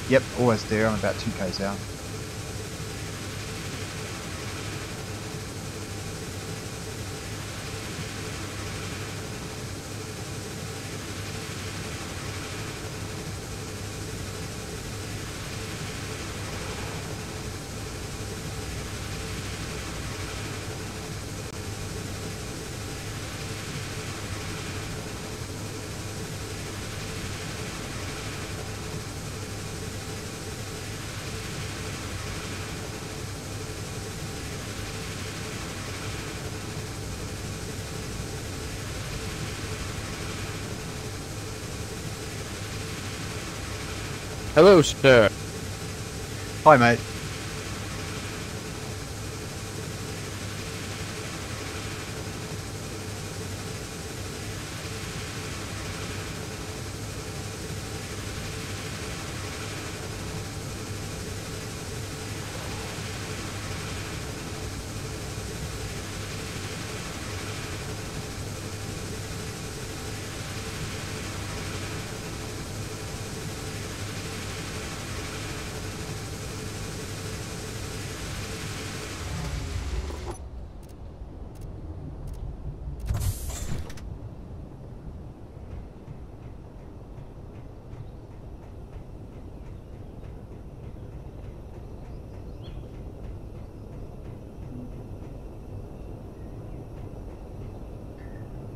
Yep, almost there. I'm about 2k's out. Hello, sir. Hi, mate.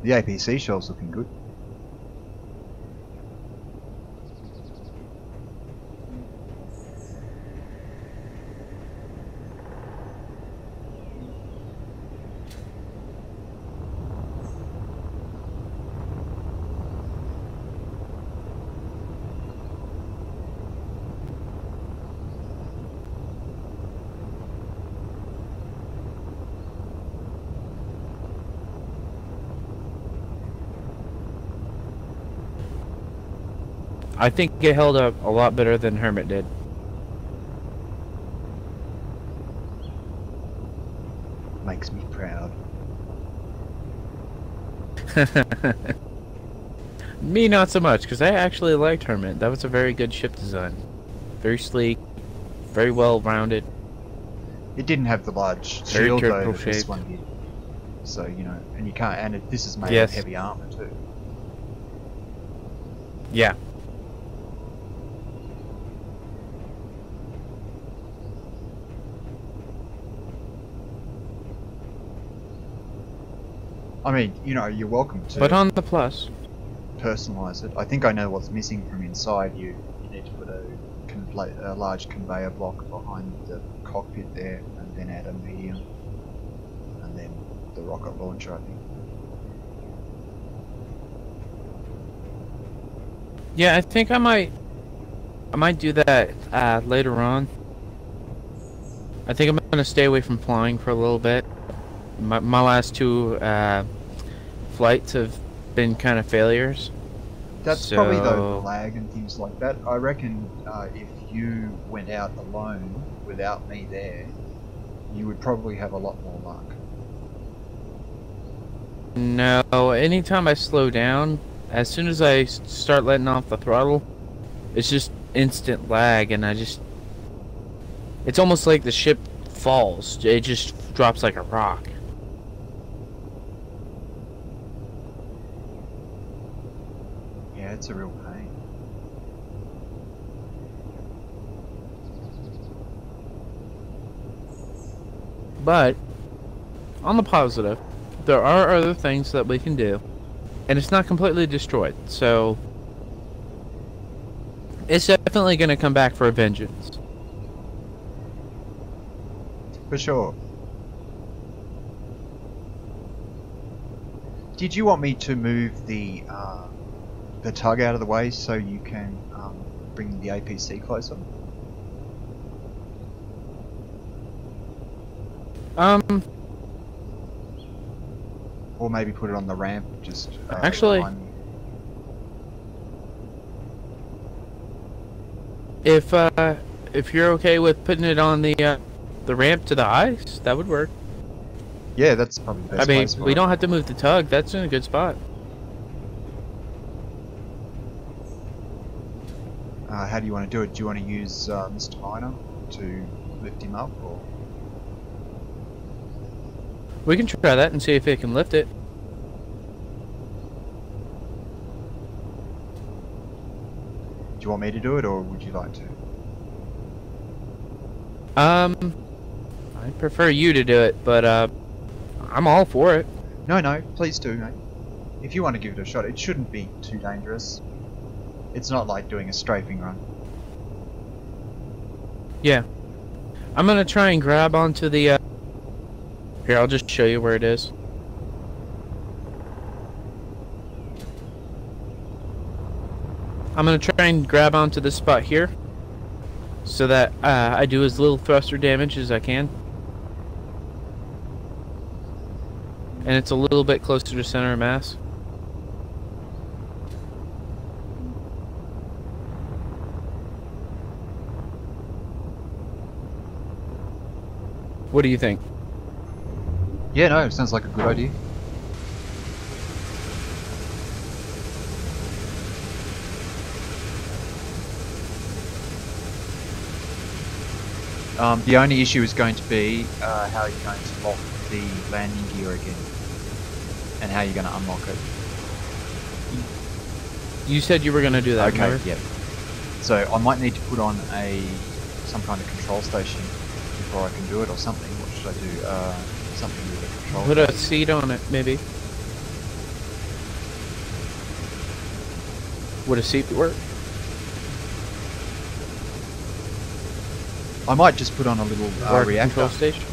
The APC shell's looking good. I think it held up a lot better than Hermit did. Makes me proud. Me, not so much, because I actually liked Hermit. That was a very good ship design. Very sleek, very well rounded. It didn't have the large Very shield though turtle that this shaped. one did. So, you know, and you can't, and this is made Yes. of heavy armor too. Yeah. I mean, you know, you're welcome to But on the plus, personalize it. I think I know what's missing from inside. You need to put a large conveyor block behind the cockpit there, and then add a medium, and then the rocket launcher, I think. Yeah, I think I might do that later on. I think I'm gonna stay away from flying for a little bit. My last two flights have been kind of failures. That's probably the lag and things like that. I reckon if you went out alone without me there, you would probably have a lot more luck. No, anytime I slow down, as soon as I start letting off the throttle, it's just instant lag, and it's almost like the ship falls. It just drops like a rock. Yeah, it's a real pain. But on the positive, there are other things that we can do, and it's not completely destroyed, so it's definitely going to come back for a vengeance. For sure. Did you want me to move the tug out of the way so you can bring the APC closer? Or maybe put it on the ramp, just actually, behind me. if you're okay with putting it on the ramp to the ice, that would work. Yeah, that's probably the best I mean, place for we it. don't have to move the tug. That's in a good spot. How do you want to do it? Do you want to use Mr. Miner to lift him up, or? We can try that and see if it can lift it. Do you want me to do it, or would you like to? I prefer you to do it, but I'm all for it. No, please do, mate. If you want to give it a shot, it shouldn't be too dangerous. It's not like doing a strafing run. Yeah. I'm gonna try and grab onto the here, I'll just show you where it is. I'm gonna try and grab onto this spot here, so that I do as little thruster damage as I can. And it's a little bit closer to center of mass. What do you think? Yeah, no, it sounds like a good idea. The only issue is going to be how you're going to lock the landing gear again, and how you're going to unlock it. You said you were going to do that. Okay, remember? yep. So I might need to put on some kind of control station before I can do it, or something. What should I do? Something with a control. Put a seat on it, maybe. Would a seat work? I might just put on a little Or a reactor, control station?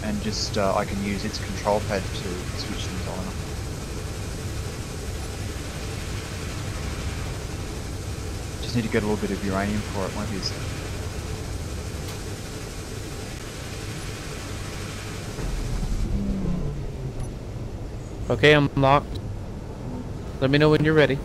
and just I can use its control pad to switch things on. Just need to get a little bit of uranium for it, won't be a sec. Okay, I'm locked. Let me know when you're ready.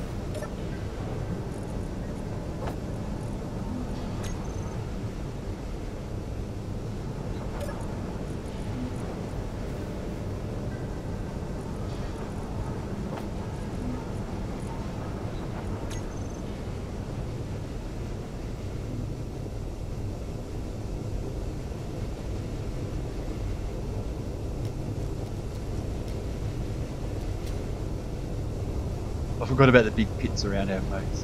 I forgot about the big pits around our face.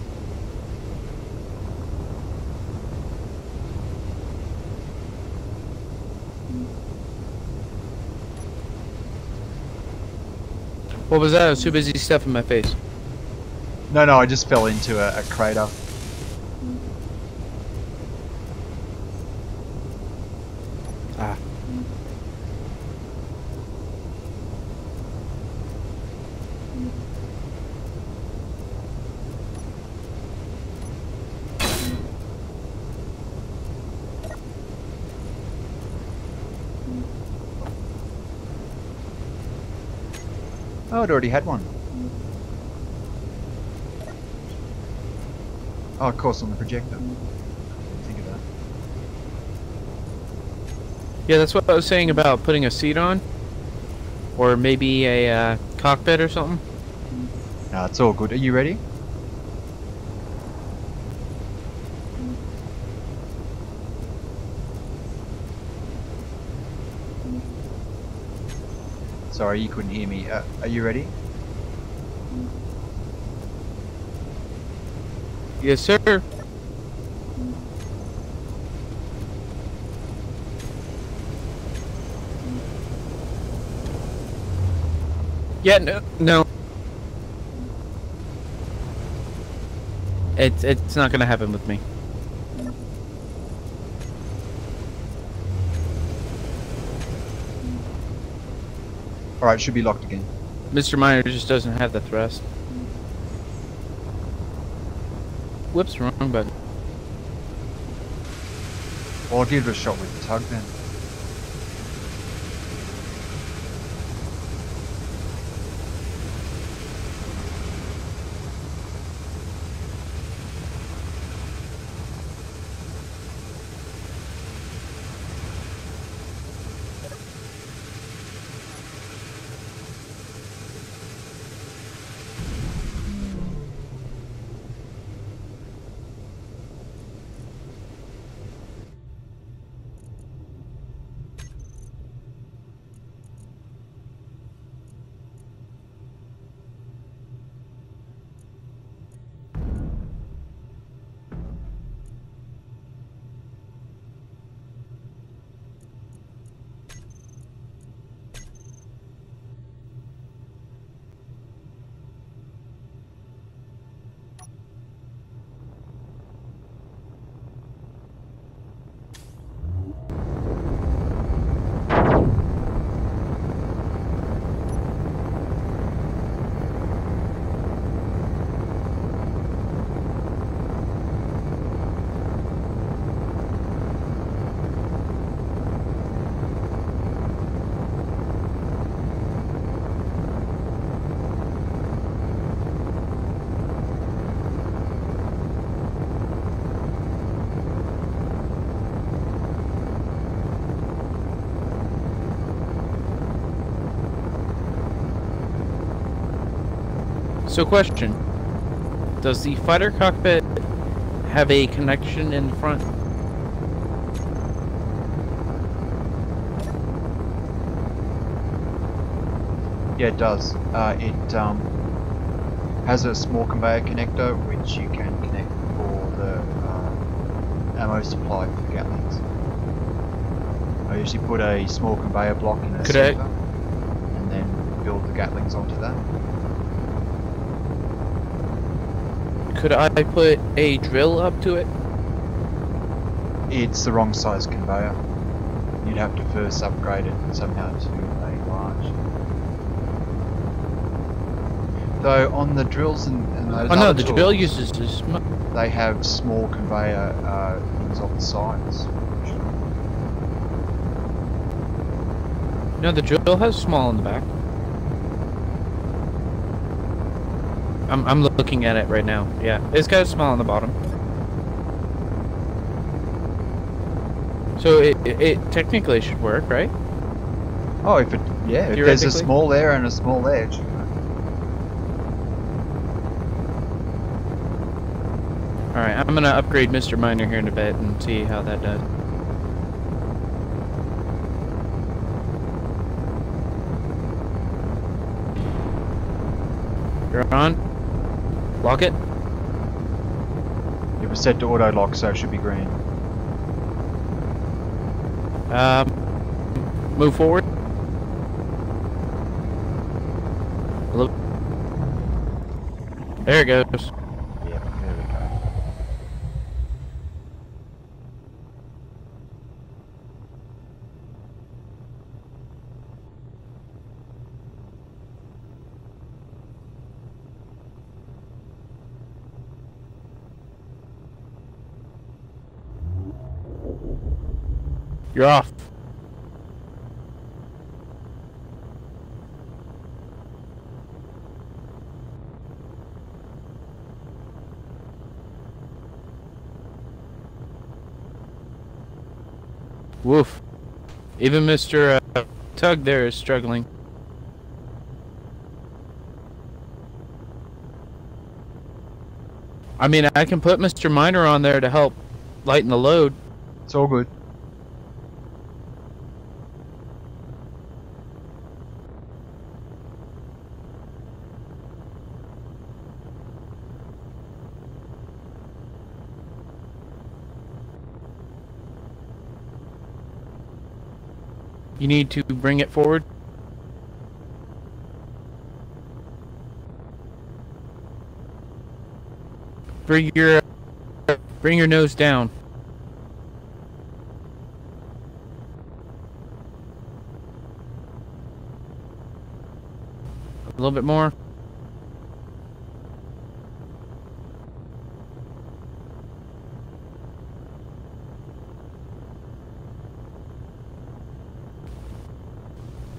What was that? I was too busy stuffing my face. No, I just fell into a crater. Ah. Oh, it already had one. Oh, of course, on the projector. Didn't think of that. Yeah, that's what I was saying about putting a seat on. Or maybe a cockpit or something. No, it's all good. Are you ready? Sorry, you couldn't hear me. Are you ready? Yes, sir. Yeah, no. It's not gonna happen with me. Alright, should be locked again. Mr. Miner just doesn't have the thrust. Whoops, wrong button. Well, I'll give it a shot with the tug then. So, question: does the fighter cockpit have a connection in front? Yeah, it does. It has a small conveyor connector which you can connect for the ammo supply for Gatlings. I usually put a small conveyor block in the center and then build the Gatlings onto that. Could I put a drill up to it? It's the wrong size conveyor. You'd have to first upgrade it somehow to a large. Though on the drills and those Oh no, other the tools, drill uses this. they have small conveyor things on the sides. No, the drill has small in the back. I'm looking at it right now. Yeah, it's got a small on the bottom. So it technically should work, right? Oh, if there's a small there and a small there. It should work. All right, I'm gonna upgrade Mr. Miner here in a bit and see how that does. You're on. Lock it. It was set to auto lock, so it should be green. Move forward. There it goes. Yeah, there we go. You're off. Woof. Even Mr. Tug there is struggling. I mean, I can put Mr. Miner on there to help lighten the load. It's all good. You need to bring it forward. Bring your nose down. A little bit more.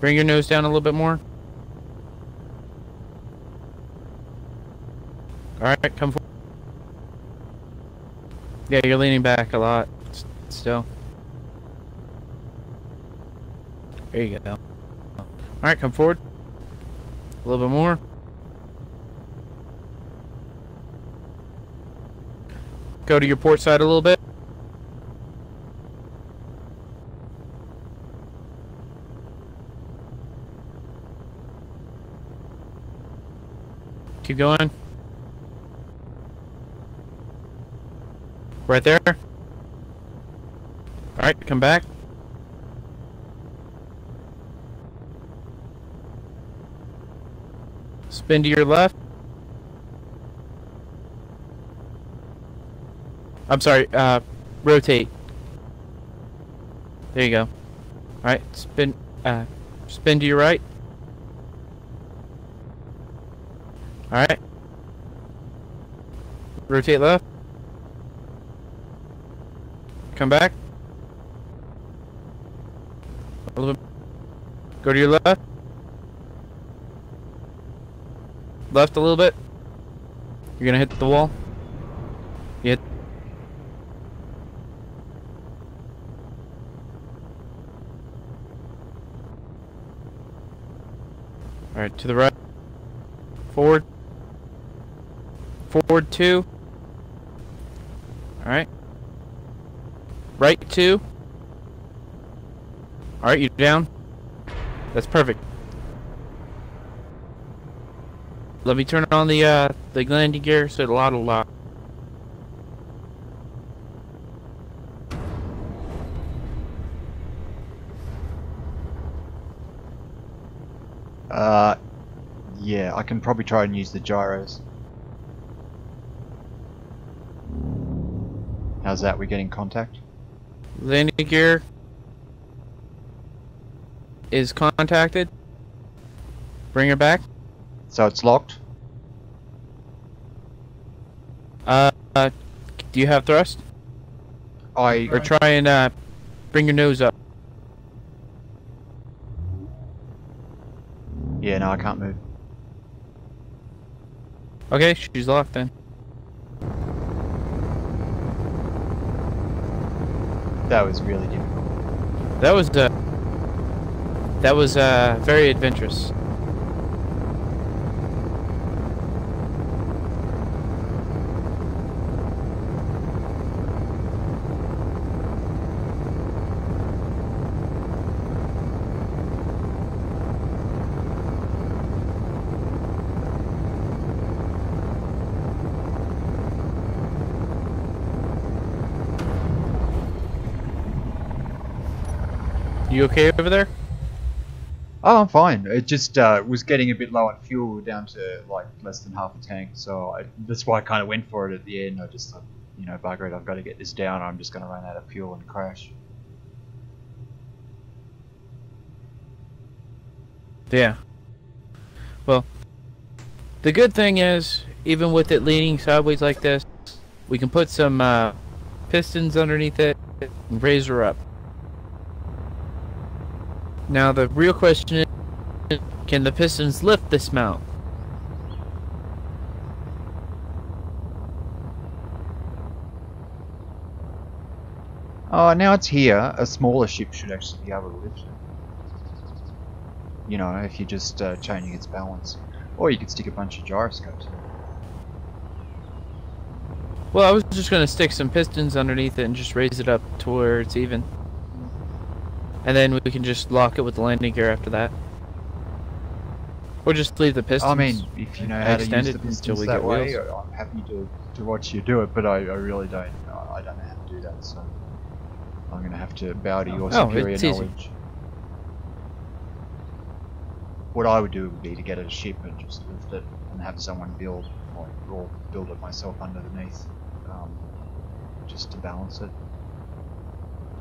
Bring your nose down a little bit more. Alright, come forward. Yeah, you're leaning back a lot still. There you go. Alright, come forward. A little bit more. Go to your port side a little bit. Keep going. Right there. Alright, come back. Spin to your left. I'm sorry, rotate. There you go. Alright, spin to your right. Alright. Rotate left. Come back. A little bit. Go to your left. Left a little bit. You're gonna hit the wall. You hit. Alright, to the right. Forward. Forward 2. Alright. Right 2. Alright, you down. That's perfect. Let me turn on the landing gear so it'll auto lock. Yeah, I can probably try and use the gyros. How's that? We getting contact? Landing gear is contacted. Bring her back. So it's locked? Do you have thrust? Or try and bring your nose up. Yeah, no, I can't move. Okay, she's locked then. That was really difficult. That was very adventurous. You okay over there? Oh, I'm fine. It just was getting a bit low on fuel. We're down to like less than half a tank, so that's why I kind of went for it at the end. I just thought, you know, bugger it, I've got to get this down. I'm just going to run out of fuel and crash. Yeah. Well, the good thing is, even with it leaning sideways like this, we can put some pistons underneath it and raise her up. Now the real question is, can the pistons lift this mount? Oh, now it's here. A smaller ship should actually be able to lift it. You know, if you're just changing its balance. Or you could stick a bunch of gyroscopes in it. Well, I was just going to stick some pistons underneath it and just raise it up to where it's even. And then we can just lock it with the landing gear after that. Or just leave the pistons. I mean, if you know how to use the until pistons we that get way, wheels. I'm happy to watch you do it, but I really don't. I don't know how to do that, so I'm going to have to bow to your superior it's easy. knowledge. What I would do would be to get a ship and just lift it and have someone build, or build it myself underneath, just to balance it.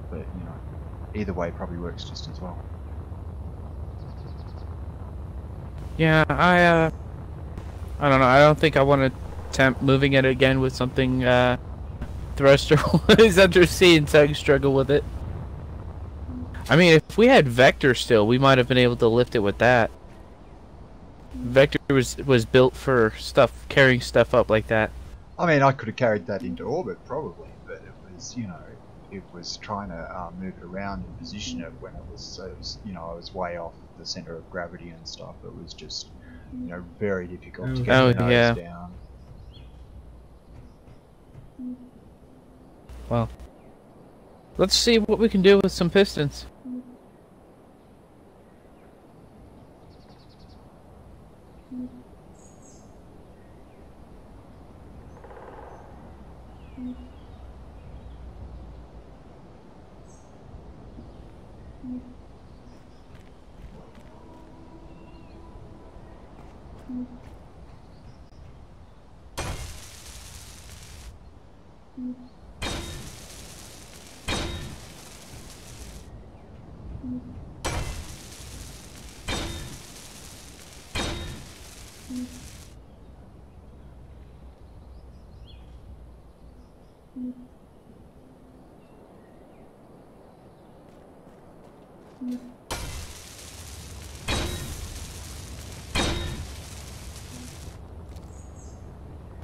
But you know, either way probably works just as well. Yeah, I don't know. I don't think I want to attempt moving it again with something thruster-wise under sea and Tug struggle with it. I mean, if we had Vector still, we might have been able to lift it with that. Vector was built for stuff, carrying stuff up like that. I mean, I could have carried that into orbit probably, but it was, you know, it was trying to move it around and position it when it was, you know, I was way off the center of gravity and stuff. It was just, you know, very difficult to get the nose down. Well, let's see what we can do with some pistons.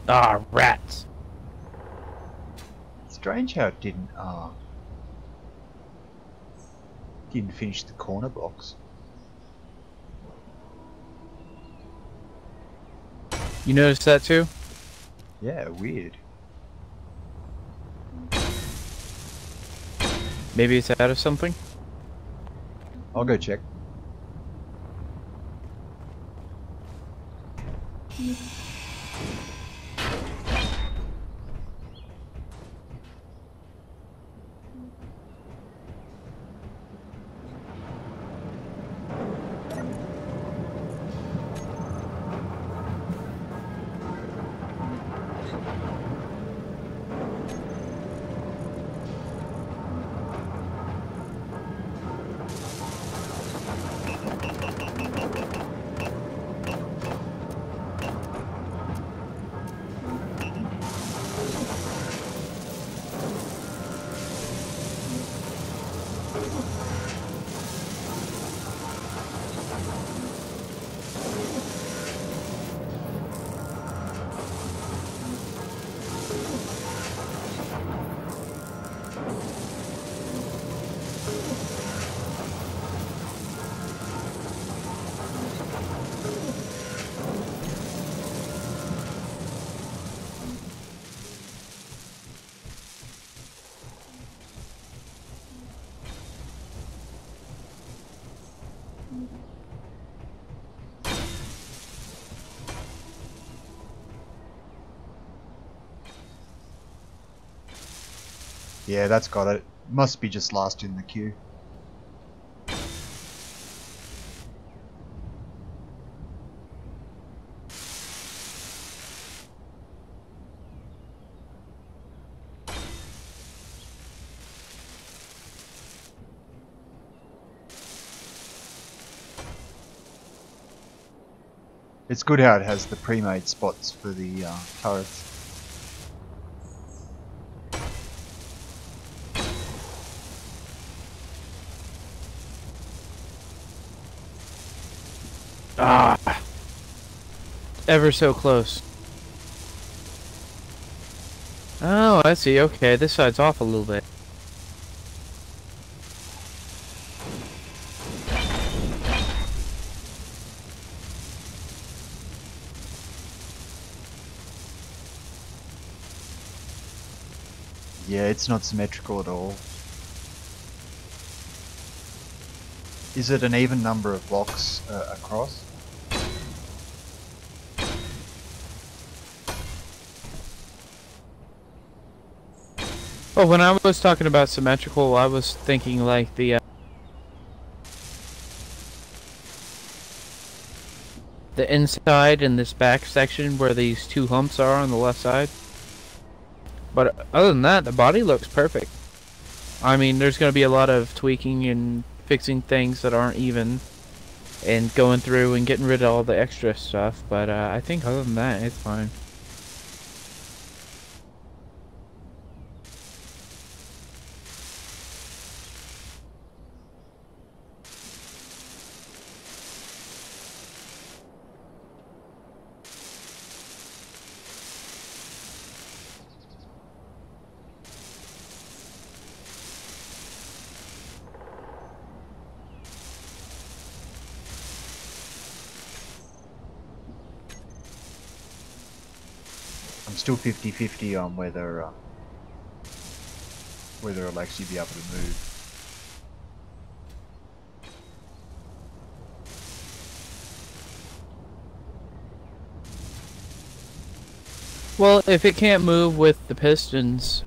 Ah, rats. Strange how it didn't finish the corner box. You noticed that too? Yeah, weird. Maybe it's out of something? I'll go check. Yeah, that's got it. Must be just last in the queue. It's good how it has the pre-made spots for the turrets. Ah, ever so close. Oh, I see. Okay, this side's off a little bit. Yeah, it's not symmetrical at all. Is it an even number of blocks across? Oh, when I was talking about symmetrical, I was thinking like the inside and this back section where these two humps are on the left side. But other than that, the body looks perfect. I mean, there's going to be a lot of tweaking and fixing things that aren't even, and going through and getting rid of all the extra stuff, but I think other than that, it's fine. I'm still 50-50 on whether I'll actually be able to move. Well, if it can't move with the pistons,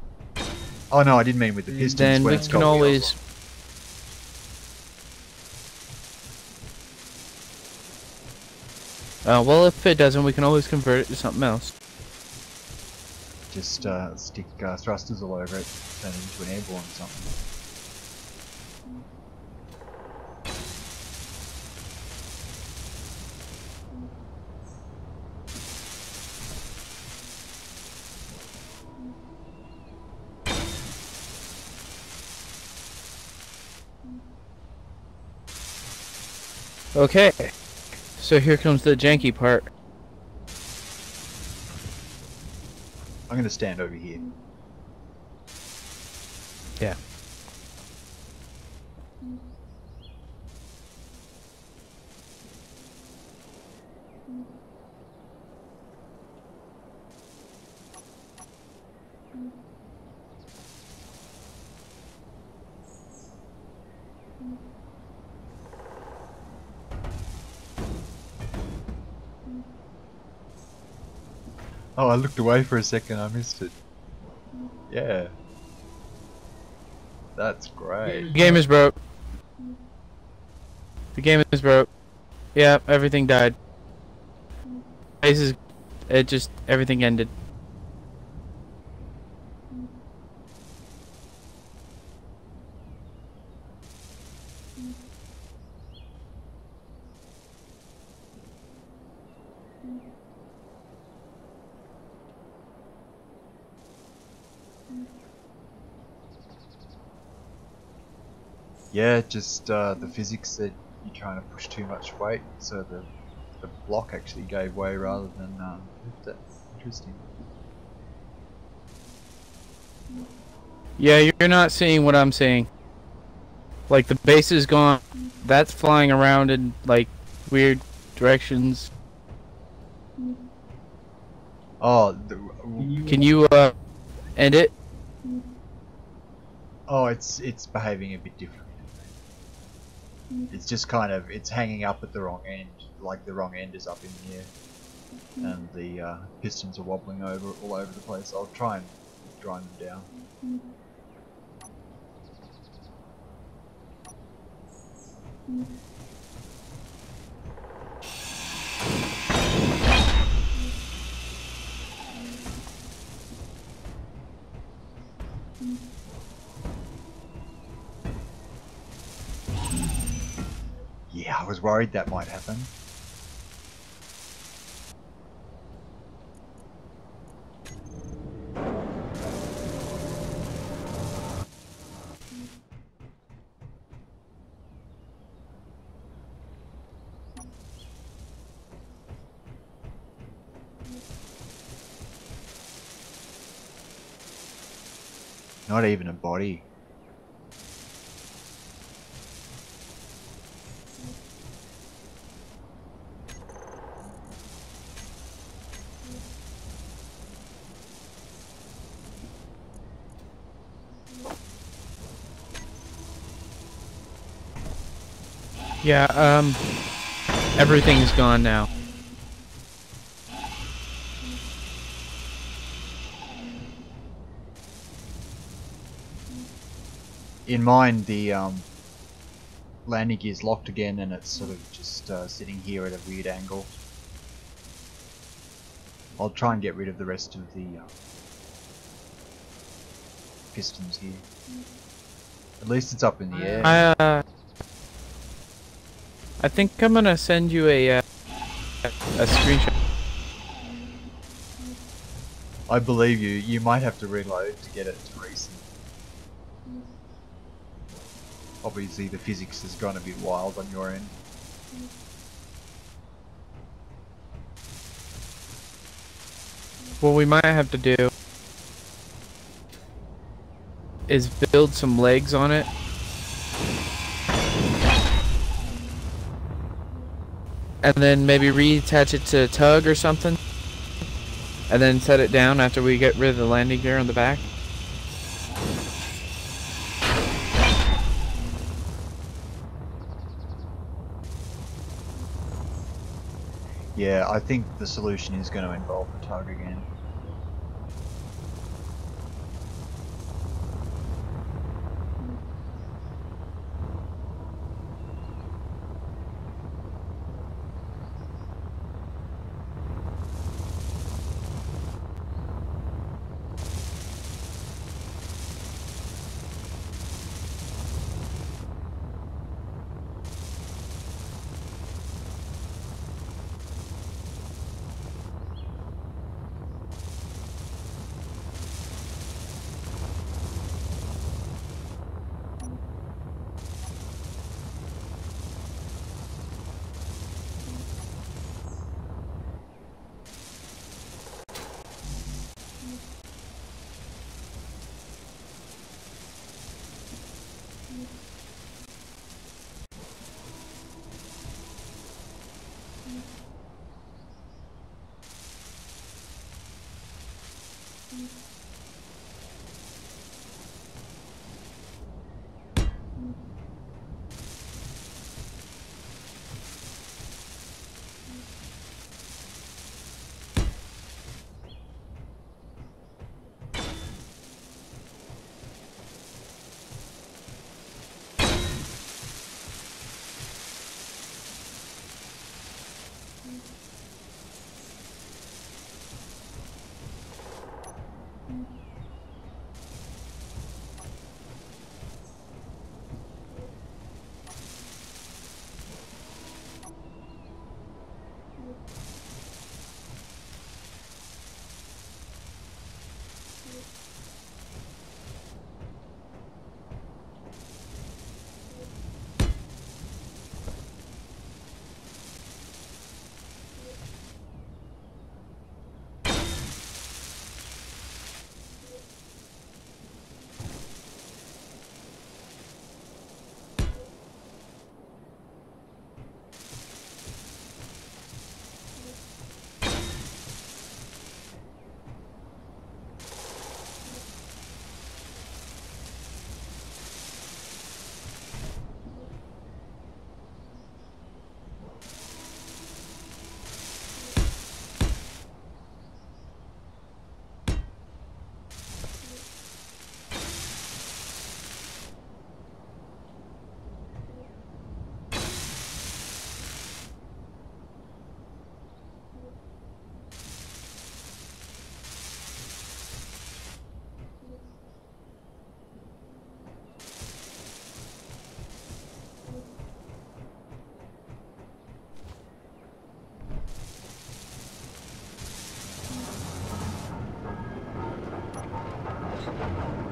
Oh no, I didn't mean with the pistons. then when we it's can got always... wheels well, if it doesn't, we can always convert it to something else. on. Just stick thrusters all over it, turn it into an airborne or something. Okay, so here comes the janky part. I'm going to stand over here. Yeah. Oh, I looked away for a second, I missed it. Yeah. That's great. The game is broke. The game is broke. Yeah, everything died. Everything ended. Yeah, just the physics that you're trying to push too much weight, so the block actually gave way rather than lift it. Interesting. Yeah, you're not seeing what I'm seeing. Like, the base is gone. That's flying around in, like, weird directions. Oh, Can you, end it? oh, it's behaving a bit differently. It's just kind of, it's hanging up at the wrong end, like the wrong end is up in the air, and the pistons are wobbling all over the place. I'll try and grind them down. Yeah, I was worried that might happen. Not even a body. Yeah, everything's gone now. In mine, the landing gear's locked again, and it's sort of just sitting here at a weird angle. I'll try and get rid of the rest of the pistons here. At least it's up in the air. I think I'm gonna send you a screenshot. I believe you. You might have to reload to get it to recent. Obviously the physics has gone a bit wild on your end. What we might have to do is build some legs on it. And then maybe reattach it to a tug or something. And then set it down after we get rid of the landing gear on the back. Yeah, I think the solution is going to involve the tug again.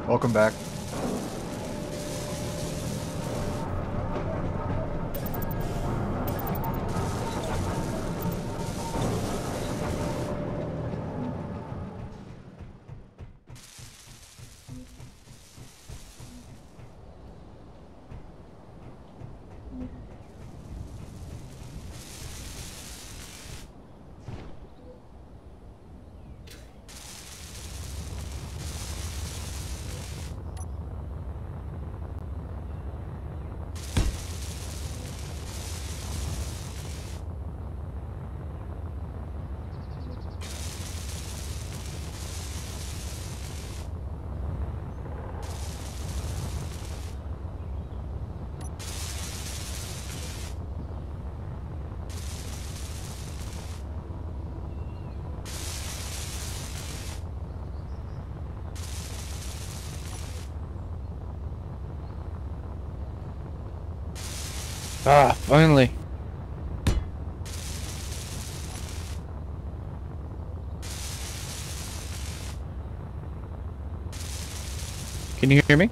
Welcome back. Ah, finally. Can you hear me?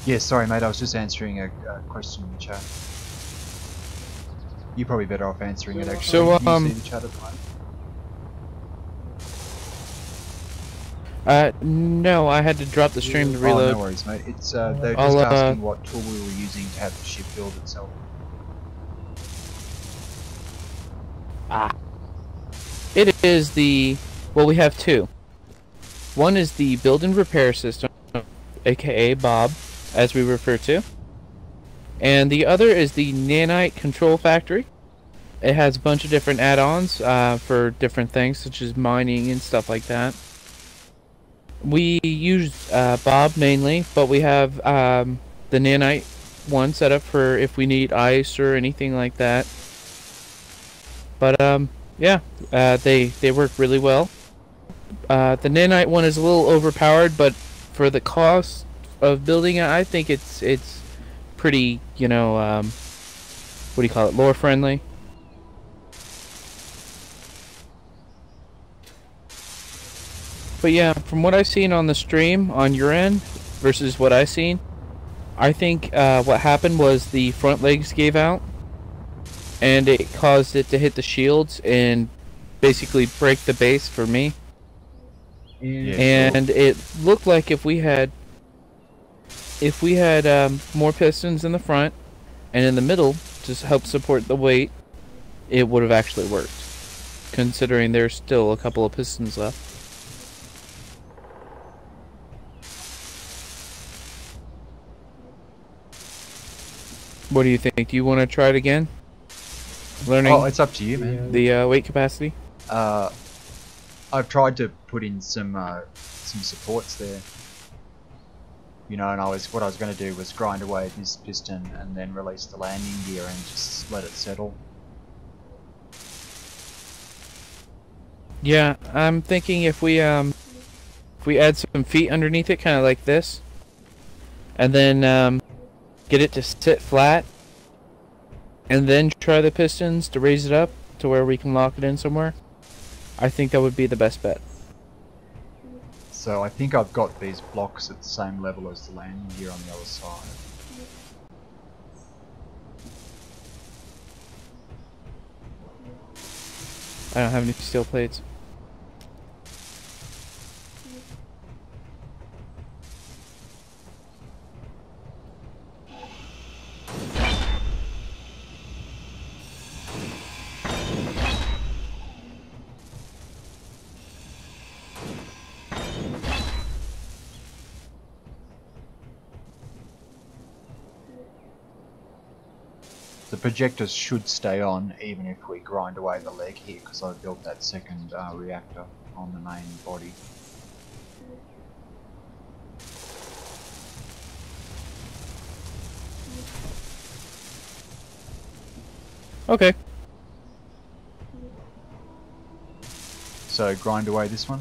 Yeah, sorry mate, I was just answering a question in the chat. You're probably better off answering it actually. So, Can you see the chat at the moment? No, I had to drop the stream to reload. Oh, no worries mate. It's they're I'll, just asking what tool we were using to have the ship build itself. It is the... Well, we have two. One is the build and repair system, aka Bob, as we refer to. And the other is the Nanite Control Factory. It has a bunch of different add-ons for different things, such as mining and stuff like that. We use Bob mainly, but we have the Nanite one set up for if we need ice or anything like that. But yeah, they work really well. The Nanite one is a little overpowered, but for the cost of building it, I think it's pretty, you know, what do you call it, lore friendly. But yeah, from what I've seen on the stream on your end versus what I've seen, I think what happened was the front legs gave out, and it caused it to hit the shields and basically break the base for me. Yeah, And sure. it looked like if we had more pistons in the front and in the middle to help support the weight, it would have actually worked, considering there's still a couple of pistons left. What do you think? Do you want to try it again? Learning Oh, it's up to you, man. the weight capacity? I've tried to put in some supports there. You know, and what I was going to do was grind away at this piston and then release the landing gear and just let it settle. Yeah, I'm thinking if we add some feet underneath it, kind of like this, and then get it to sit flat, and then try the pistons to raise it up to where we can lock it in somewhere, I think that would be the best bet. So I think I've got these blocks at the same level as the landing gear on the other side. I don't have any steel plates. The projectors should stay on even if we grind away the leg here, because I built that second reactor on the main body. Okay. So grind away this one.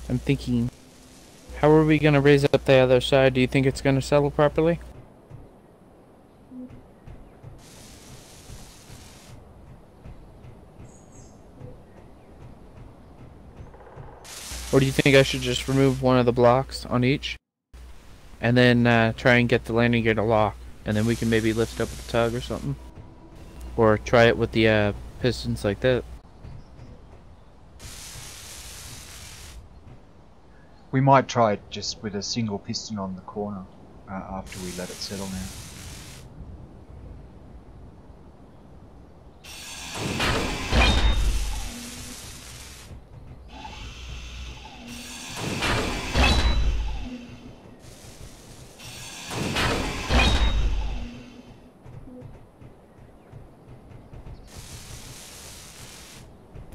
I'm thinking, how are we going to raise up the other side? Do you think it's going to settle properly? Or do you think I should just remove one of the blocks on each, and then try and get the landing gear to lock, and then we can maybe lift up with the tug or something? Or try it with the pistons like that. We might try it just with a single piston on the corner after we let it settle now.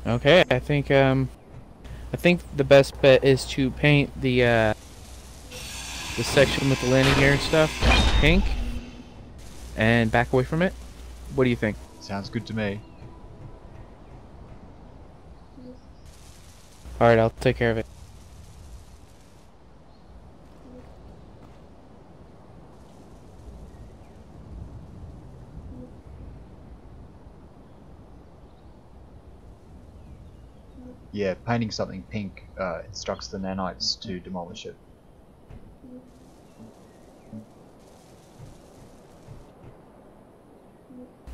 Okay, I think I think the best bet is to paint the section with the landing gear and stuff pink and back away from it. What do you think? Sounds good to me. Alright, I'll take care of it. Yeah, painting something pink instructs the nanites to demolish it.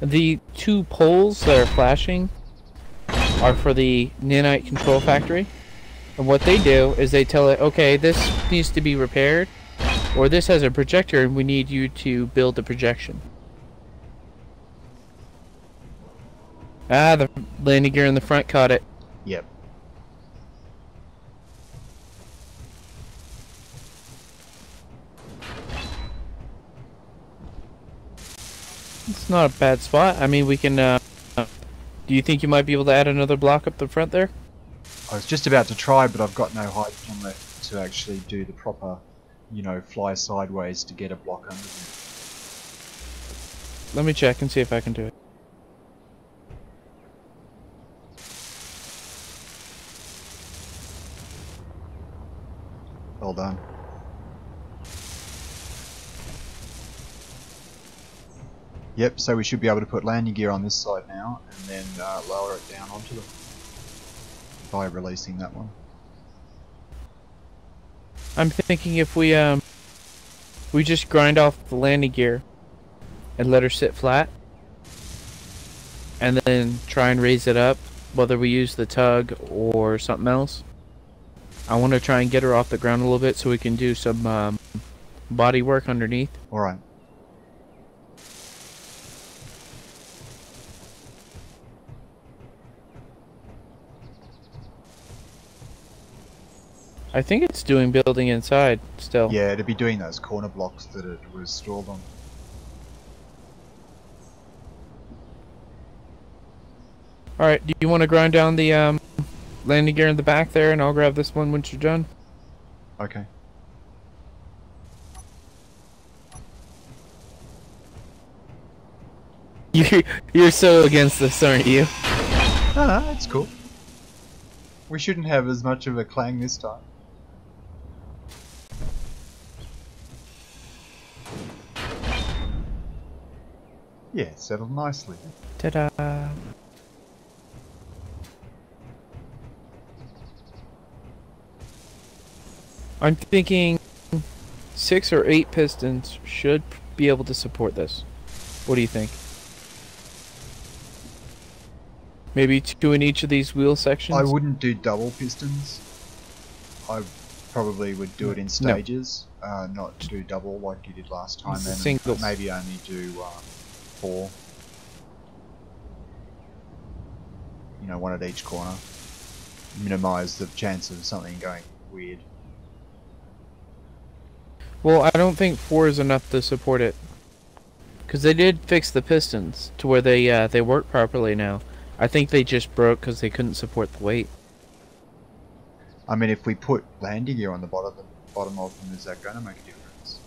The two poles that are flashing are for the nanite control factory. And what they do is they tell it, okay, this needs to be repaired, or this has a projector and we need you to build the projection. Ah, the landing gear in the front caught it. Yep. It's not a bad spot. I mean, we can, do you think you might be able to add another block up the front there? I was just about to try, but I've got no hydrogen left to actually do the proper, you know, fly sideways to get a block under them. Let me check and see if I can do it. Well done. Yep, so we should be able to put landing gear on this side now, and then lower it down onto them by releasing that one. I'm thinking if we just grind off the landing gear and let her sit flat, and then try and raise it up, whether we use the tug or something else. I want to try and get her off the ground a little bit so we can do some body work underneath. Alright. I think it's doing building inside still. Yeah, it'd be doing those corner blocks that it was stored on. Alright, do you want to grind down the landing gear in the back there, and I'll grab this one once you're done? Okay. You're so against this, aren't you? No, it's cool. We shouldn't have as much of a clang this time. Yeah, settled nicely. Ta-da! I'm thinking 6 or 8 pistons should be able to support this. What do you think? Maybe 2 in each of these wheel sections? I wouldn't do double pistons. I probably would do it in stages, not do double like you did last time. And singles. maybe only do 4. You know, 1 at each corner. Minimise the chance of something going weird. Well, I don't think 4 is enough to support it. Because they did fix the pistons to where they work properly now. I think they just broke because they couldn't support the weight. I mean, if we put landing gear on the bottom of them, is that going to make a difference?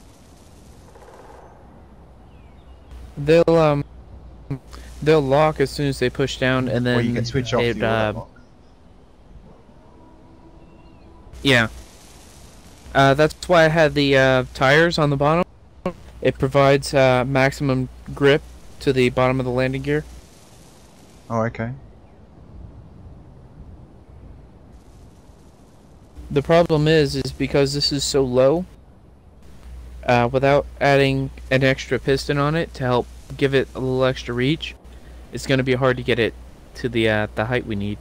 They'll lock as soon as they push down, and then Or you can switch off the auto lock. Yeah. That's why I had the tires on the bottom. It provides maximum grip to the bottom of the landing gear. Oh, okay. The problem is because this is so low, without adding an extra piston on it to help give it a little extra reach, it's going to be hard to get it to the height we need.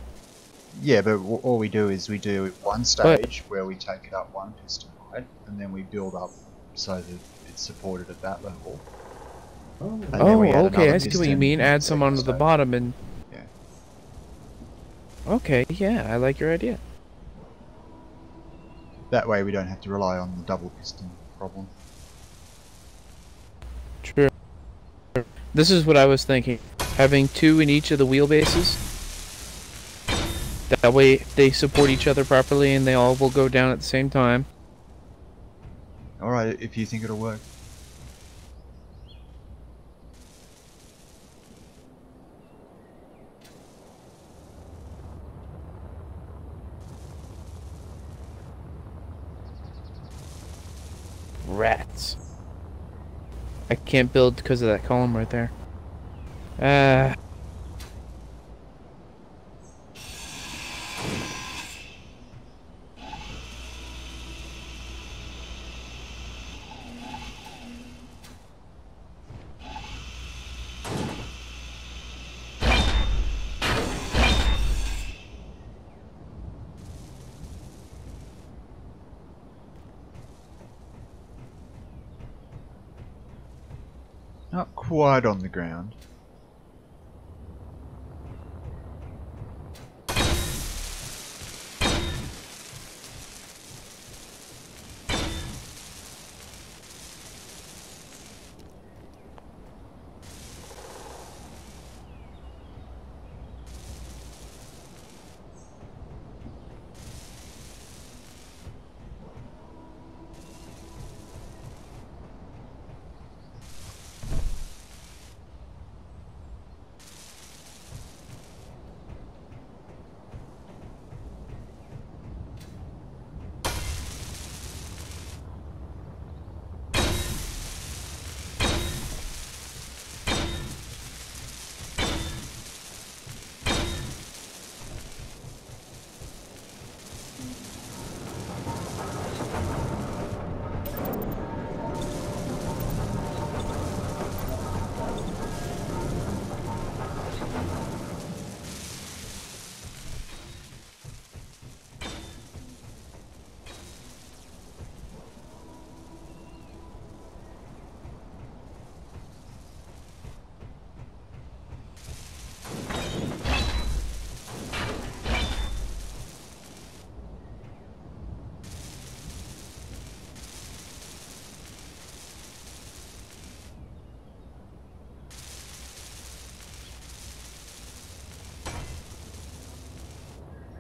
Yeah, but all we do is we do one stage where we take it up 1 piston height, and then we build up so that it's supported at that level. Oh, okay, I see what you mean. Add some onto the bottom and... Yeah. Okay, yeah, I like your idea. That way we don't have to rely on the double piston problem. True. This is what I was thinking. Having 2 in each of the wheelbases. That way they support each other properly and they all will go down at the same time. Alright, if you think it'll work. Rats. I can't build because of that column right there. Not quite on the ground.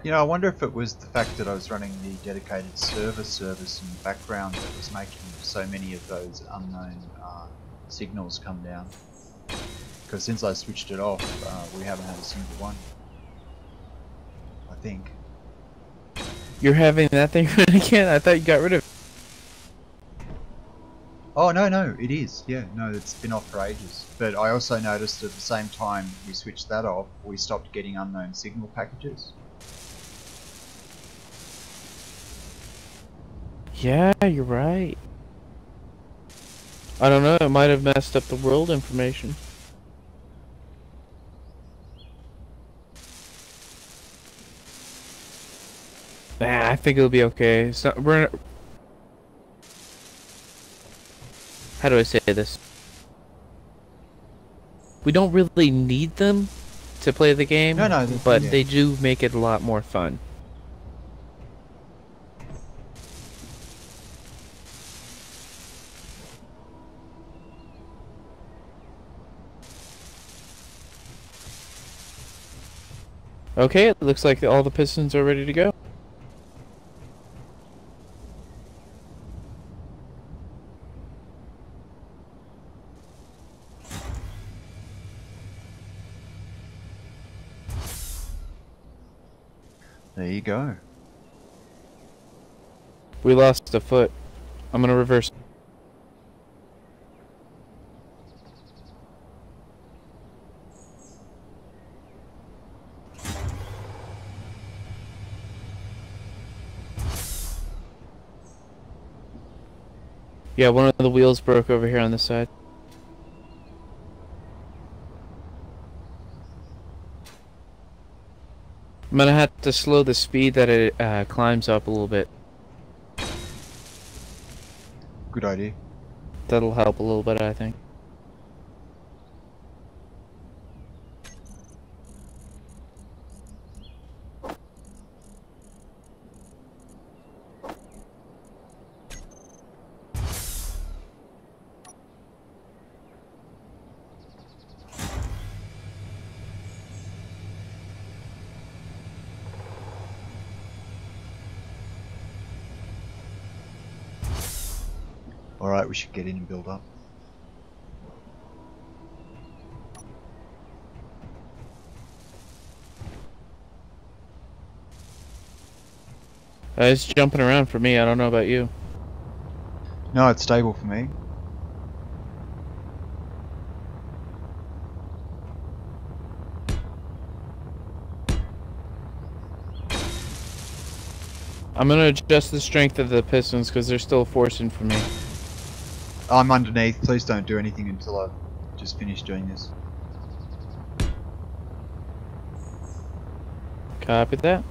You know, I wonder if it was the fact that I was running the dedicated server service in the background that was making so many of those unknown signals come down. Because since I switched it off, we haven't had a single one. I think. You're having that thing run again? I thought you got rid of it. Oh, no, it is. Yeah, no, it's been off for ages. But I also noticed at the same time we switched that off, we stopped getting unknown signal packages. Yeah, you're right. I don't know, it might have messed up the world information. Nah, I think it'll be okay. It's not, how do I say this? We don't really need them to play the game, but yeah. they do make it a lot more fun. Okay, it looks like all the pistons are ready to go. There you go. We lost a foot. I'm gonna reverse. Yeah, one of the wheels broke over here on this side. I'm gonna have to slow the speed that it climbs up a little bit. Good idea. That'll help a little bit, I think. Alright, we should get in and build up. It's jumping around for me. I don't know about you. No, it's stable for me. I'm gonna adjust the strength of the pistons because they're still forcing for me. I'm underneath. Please don't do anything until I've just finished doing this. Copy that.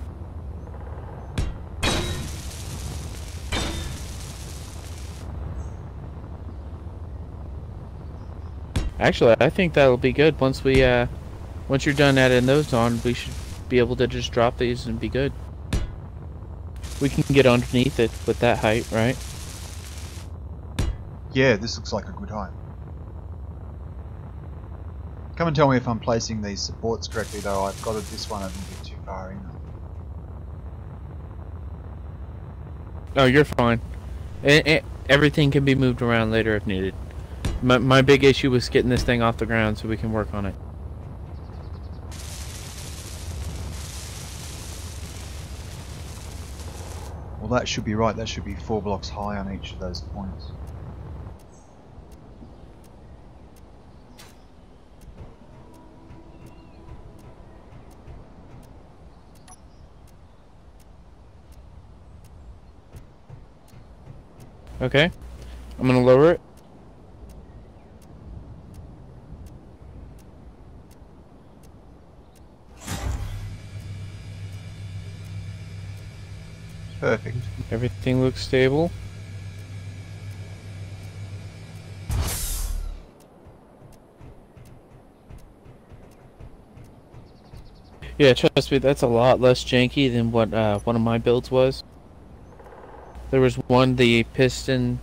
Actually, I think that'll be good. Once you're done adding those on, we should be able to just drop these and be good. We can get underneath it with that height, right? Yeah, this looks like a good height. Come and tell me if I'm placing these supports correctly though. I've got it this one, I didn't get too far in. Oh, you're fine. Everything can be moved around later if needed. My big issue was getting this thing off the ground so we can work on it. Well, that should be right. That should be 4 blocks high on each of those points. Okay. I'm gonna lower it. Perfect. Everything looks stable. Yeah, trust me, that's a lot less janky than what one of my builds was. There was one, the piston...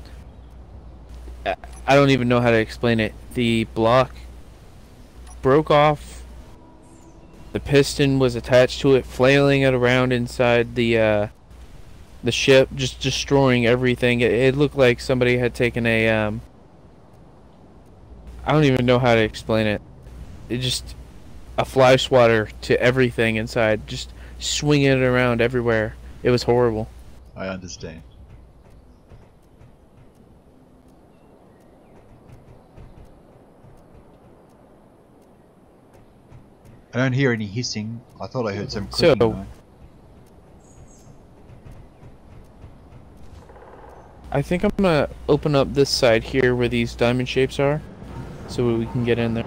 I don't even know how to explain it. The block broke off. The piston was attached to it, flailing it around inside the ship, just destroying everything. It looked like somebody had taken a I don't even know how to explain it. It just a fly swatter to everything inside, just swinging it around everywhere. It was horrible. I understand. I don't hear any hissing. I thought I heard some clicking. So, I think I'm gonna open up this side here where these diamond shapes are, so we can get in there.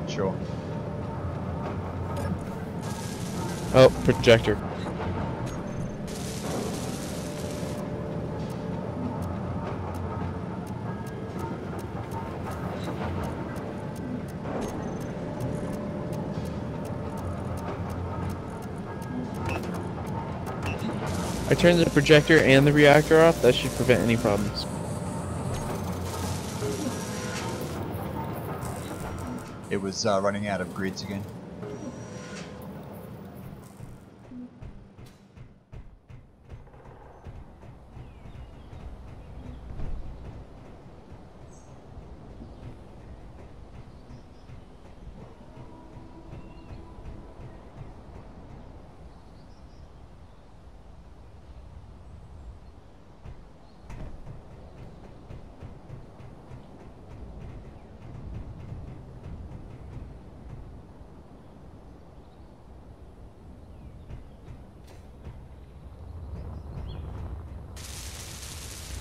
Sure. Oh, projector. I turned the projector and the reactor off. That should prevent any problems. It was running out of grids again.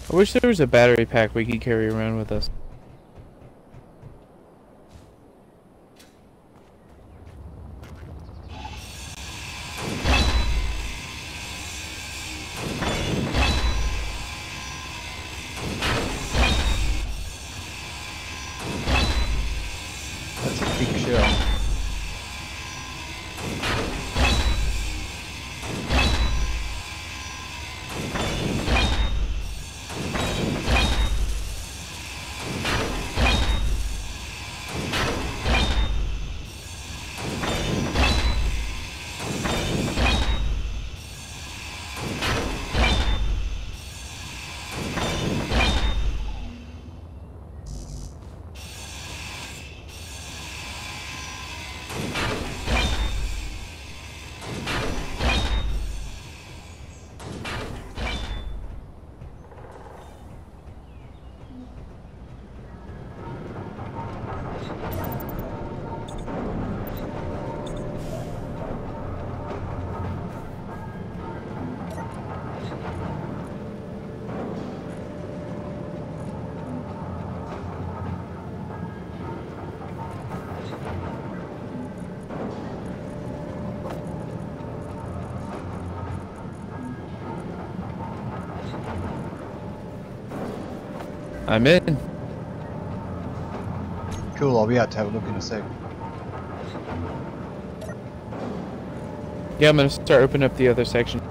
I wish there was a battery pack we could carry around with us. That's a big shell. I'm in. Cool, I'll be out to have a look in a sec. Yeah, I'm gonna start opening up the other section.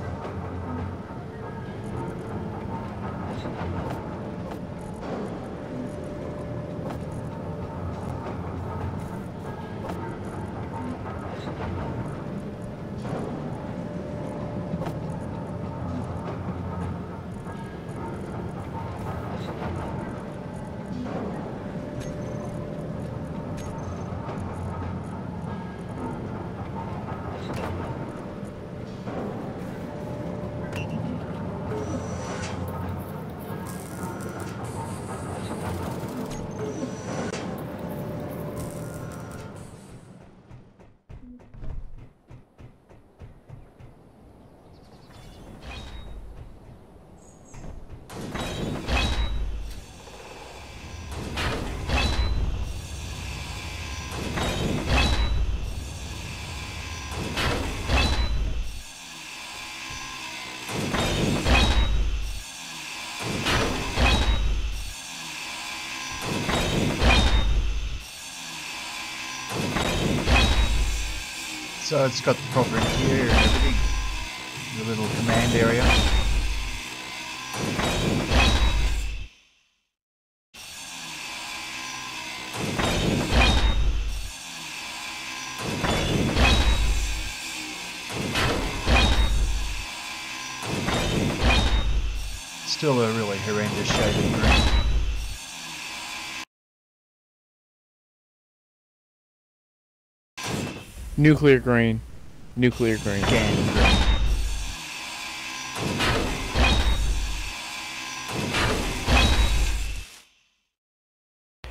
So it's got the proper interior and everything. The little command area. Still a really horrendous shade of green. Nuclear green. Nuclear green. Candy green.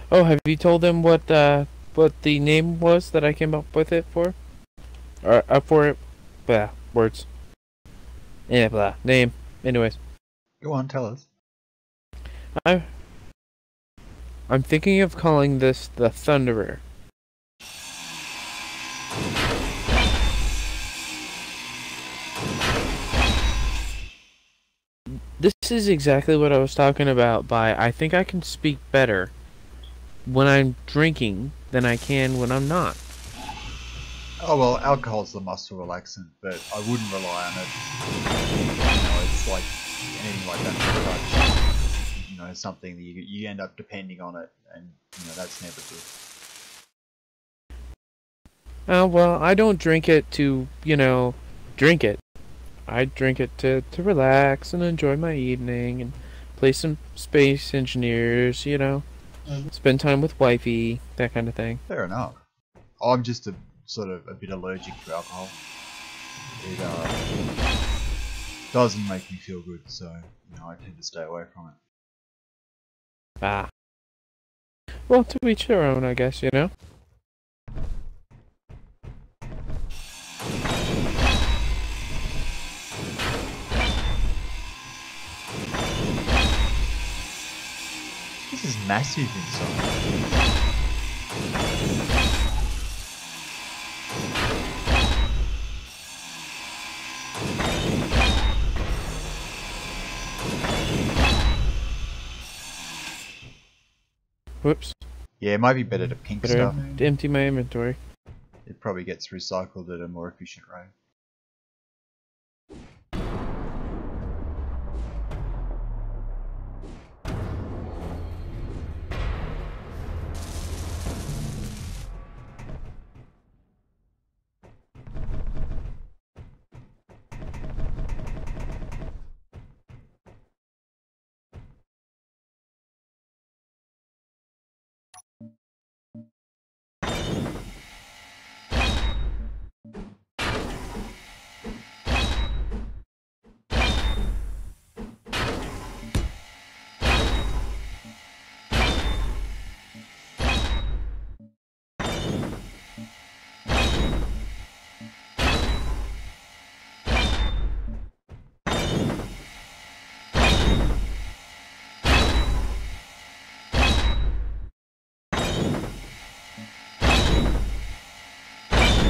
Oh, have you told them what the name was that I came up with it for? Or for it? Blah, words. Yeah, blah. Name. Anyways. Go on, tell us. I'm thinking of calling this the Thunderer. This is exactly what I was talking about by I think I can speak better when I'm drinking than I can when I'm not. Oh well, alcohol's the muscle relaxant, but I wouldn't rely on it. You know, it's like anything like that for touch. You know, something that you end up depending on it, and you know that's never good. Oh, well, I don't drink it to, you know, drink it. I drink it to relax and enjoy my evening and play some Space Engineers, you know. Spend time with wifey, that kind of thing. Fair enough. I'm just a sort of a bit allergic to alcohol. It doesn't make me feel good, so you know I tend to stay away from it. Ah. Well, to each their own, I guess, you know. This is massive inside. Whoops. Yeah, it might be better to pink Better stuff. empty my inventory. It probably gets recycled at a more efficient rate.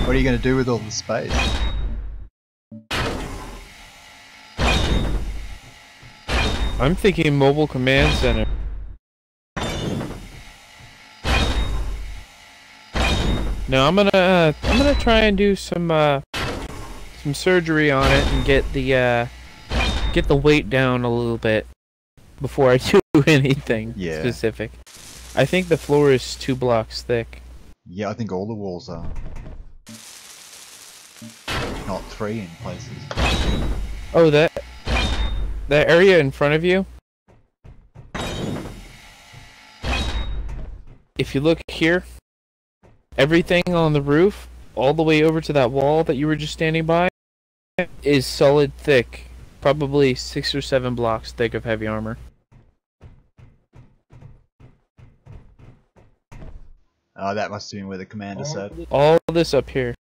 What are you going to do with all the space? I'm thinking mobile command center. Now I'm gonna try and do some surgery on it and get the weight down a little bit before I do anything specific. I think the floor is 2 blocks thick. Yeah, I think all the walls are. If not 3 in places. Oh, that area in front of you. If you look here, everything on the roof, all the way over to that wall that you were just standing by, is solid thick. Probably 6 or 7 blocks thick of heavy armor. Oh, that must have been where the commander said. All this up here.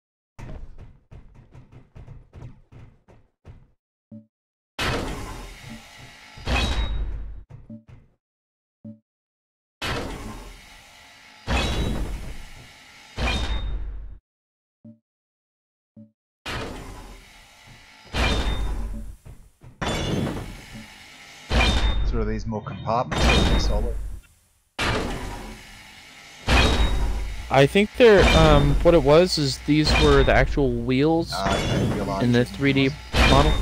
Sort of these more compartments that are more solid. I think they're, what it was is these were the actual wheels in the 3D model.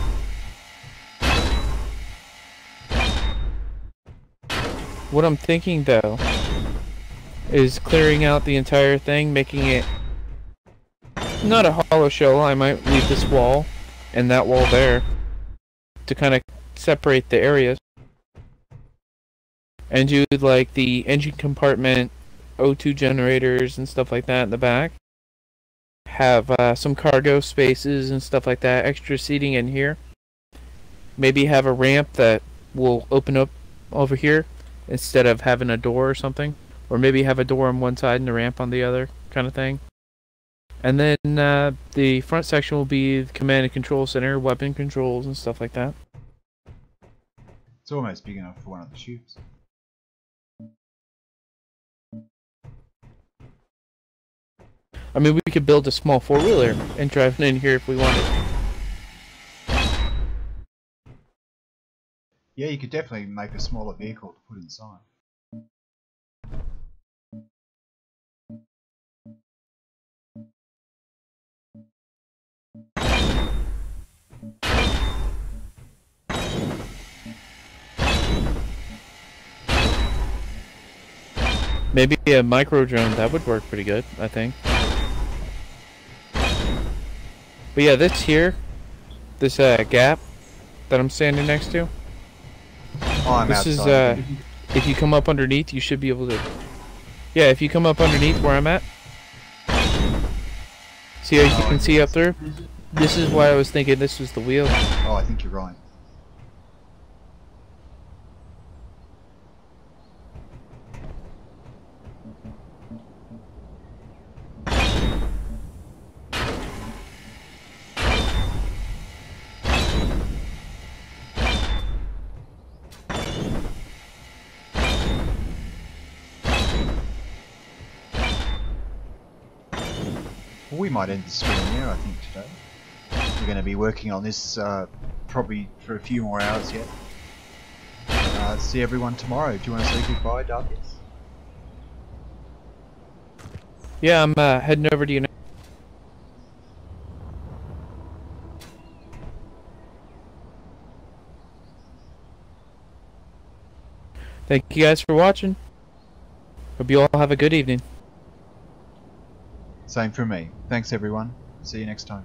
What I'm thinking though is clearing out the entire thing, making it not a hollow shell. I might leave this wall and that wall there to kind of separate the areas. And do like the engine compartment, O2 generators and stuff like that in the back. Have some cargo spaces and stuff like that, extra seating in here. Maybe have a ramp that will open up over here instead of having a door or something. Or maybe have a door on one side and a ramp on the other, kind of thing. And then the front section will be the command and control center, weapon controls and stuff like that. It's almost big enough for one of the ships. I mean, we could build a small 4-wheeler and drive it in here if we wanted. Yeah, you could definitely make a smaller vehicle to put inside. Maybe a micro drone, that would work pretty good, I think. But yeah, this here, this gap that I'm standing next to. Oh, I'm this outside. is if you come up underneath, you should be able to. Yeah, if you come up underneath where I'm at. See how you can see up there? This is why I was thinking this was the wheel. Oh, I think you're right. We might end the stream there, I think, today. We're going to be working on this probably for a few more hours yet. See everyone tomorrow. Do you want to say goodbye, Dartheis? Yeah, I'm heading over to you now. Thank you guys for watching. Hope you all have a good evening. Same for me. Thanks everyone. See you next time.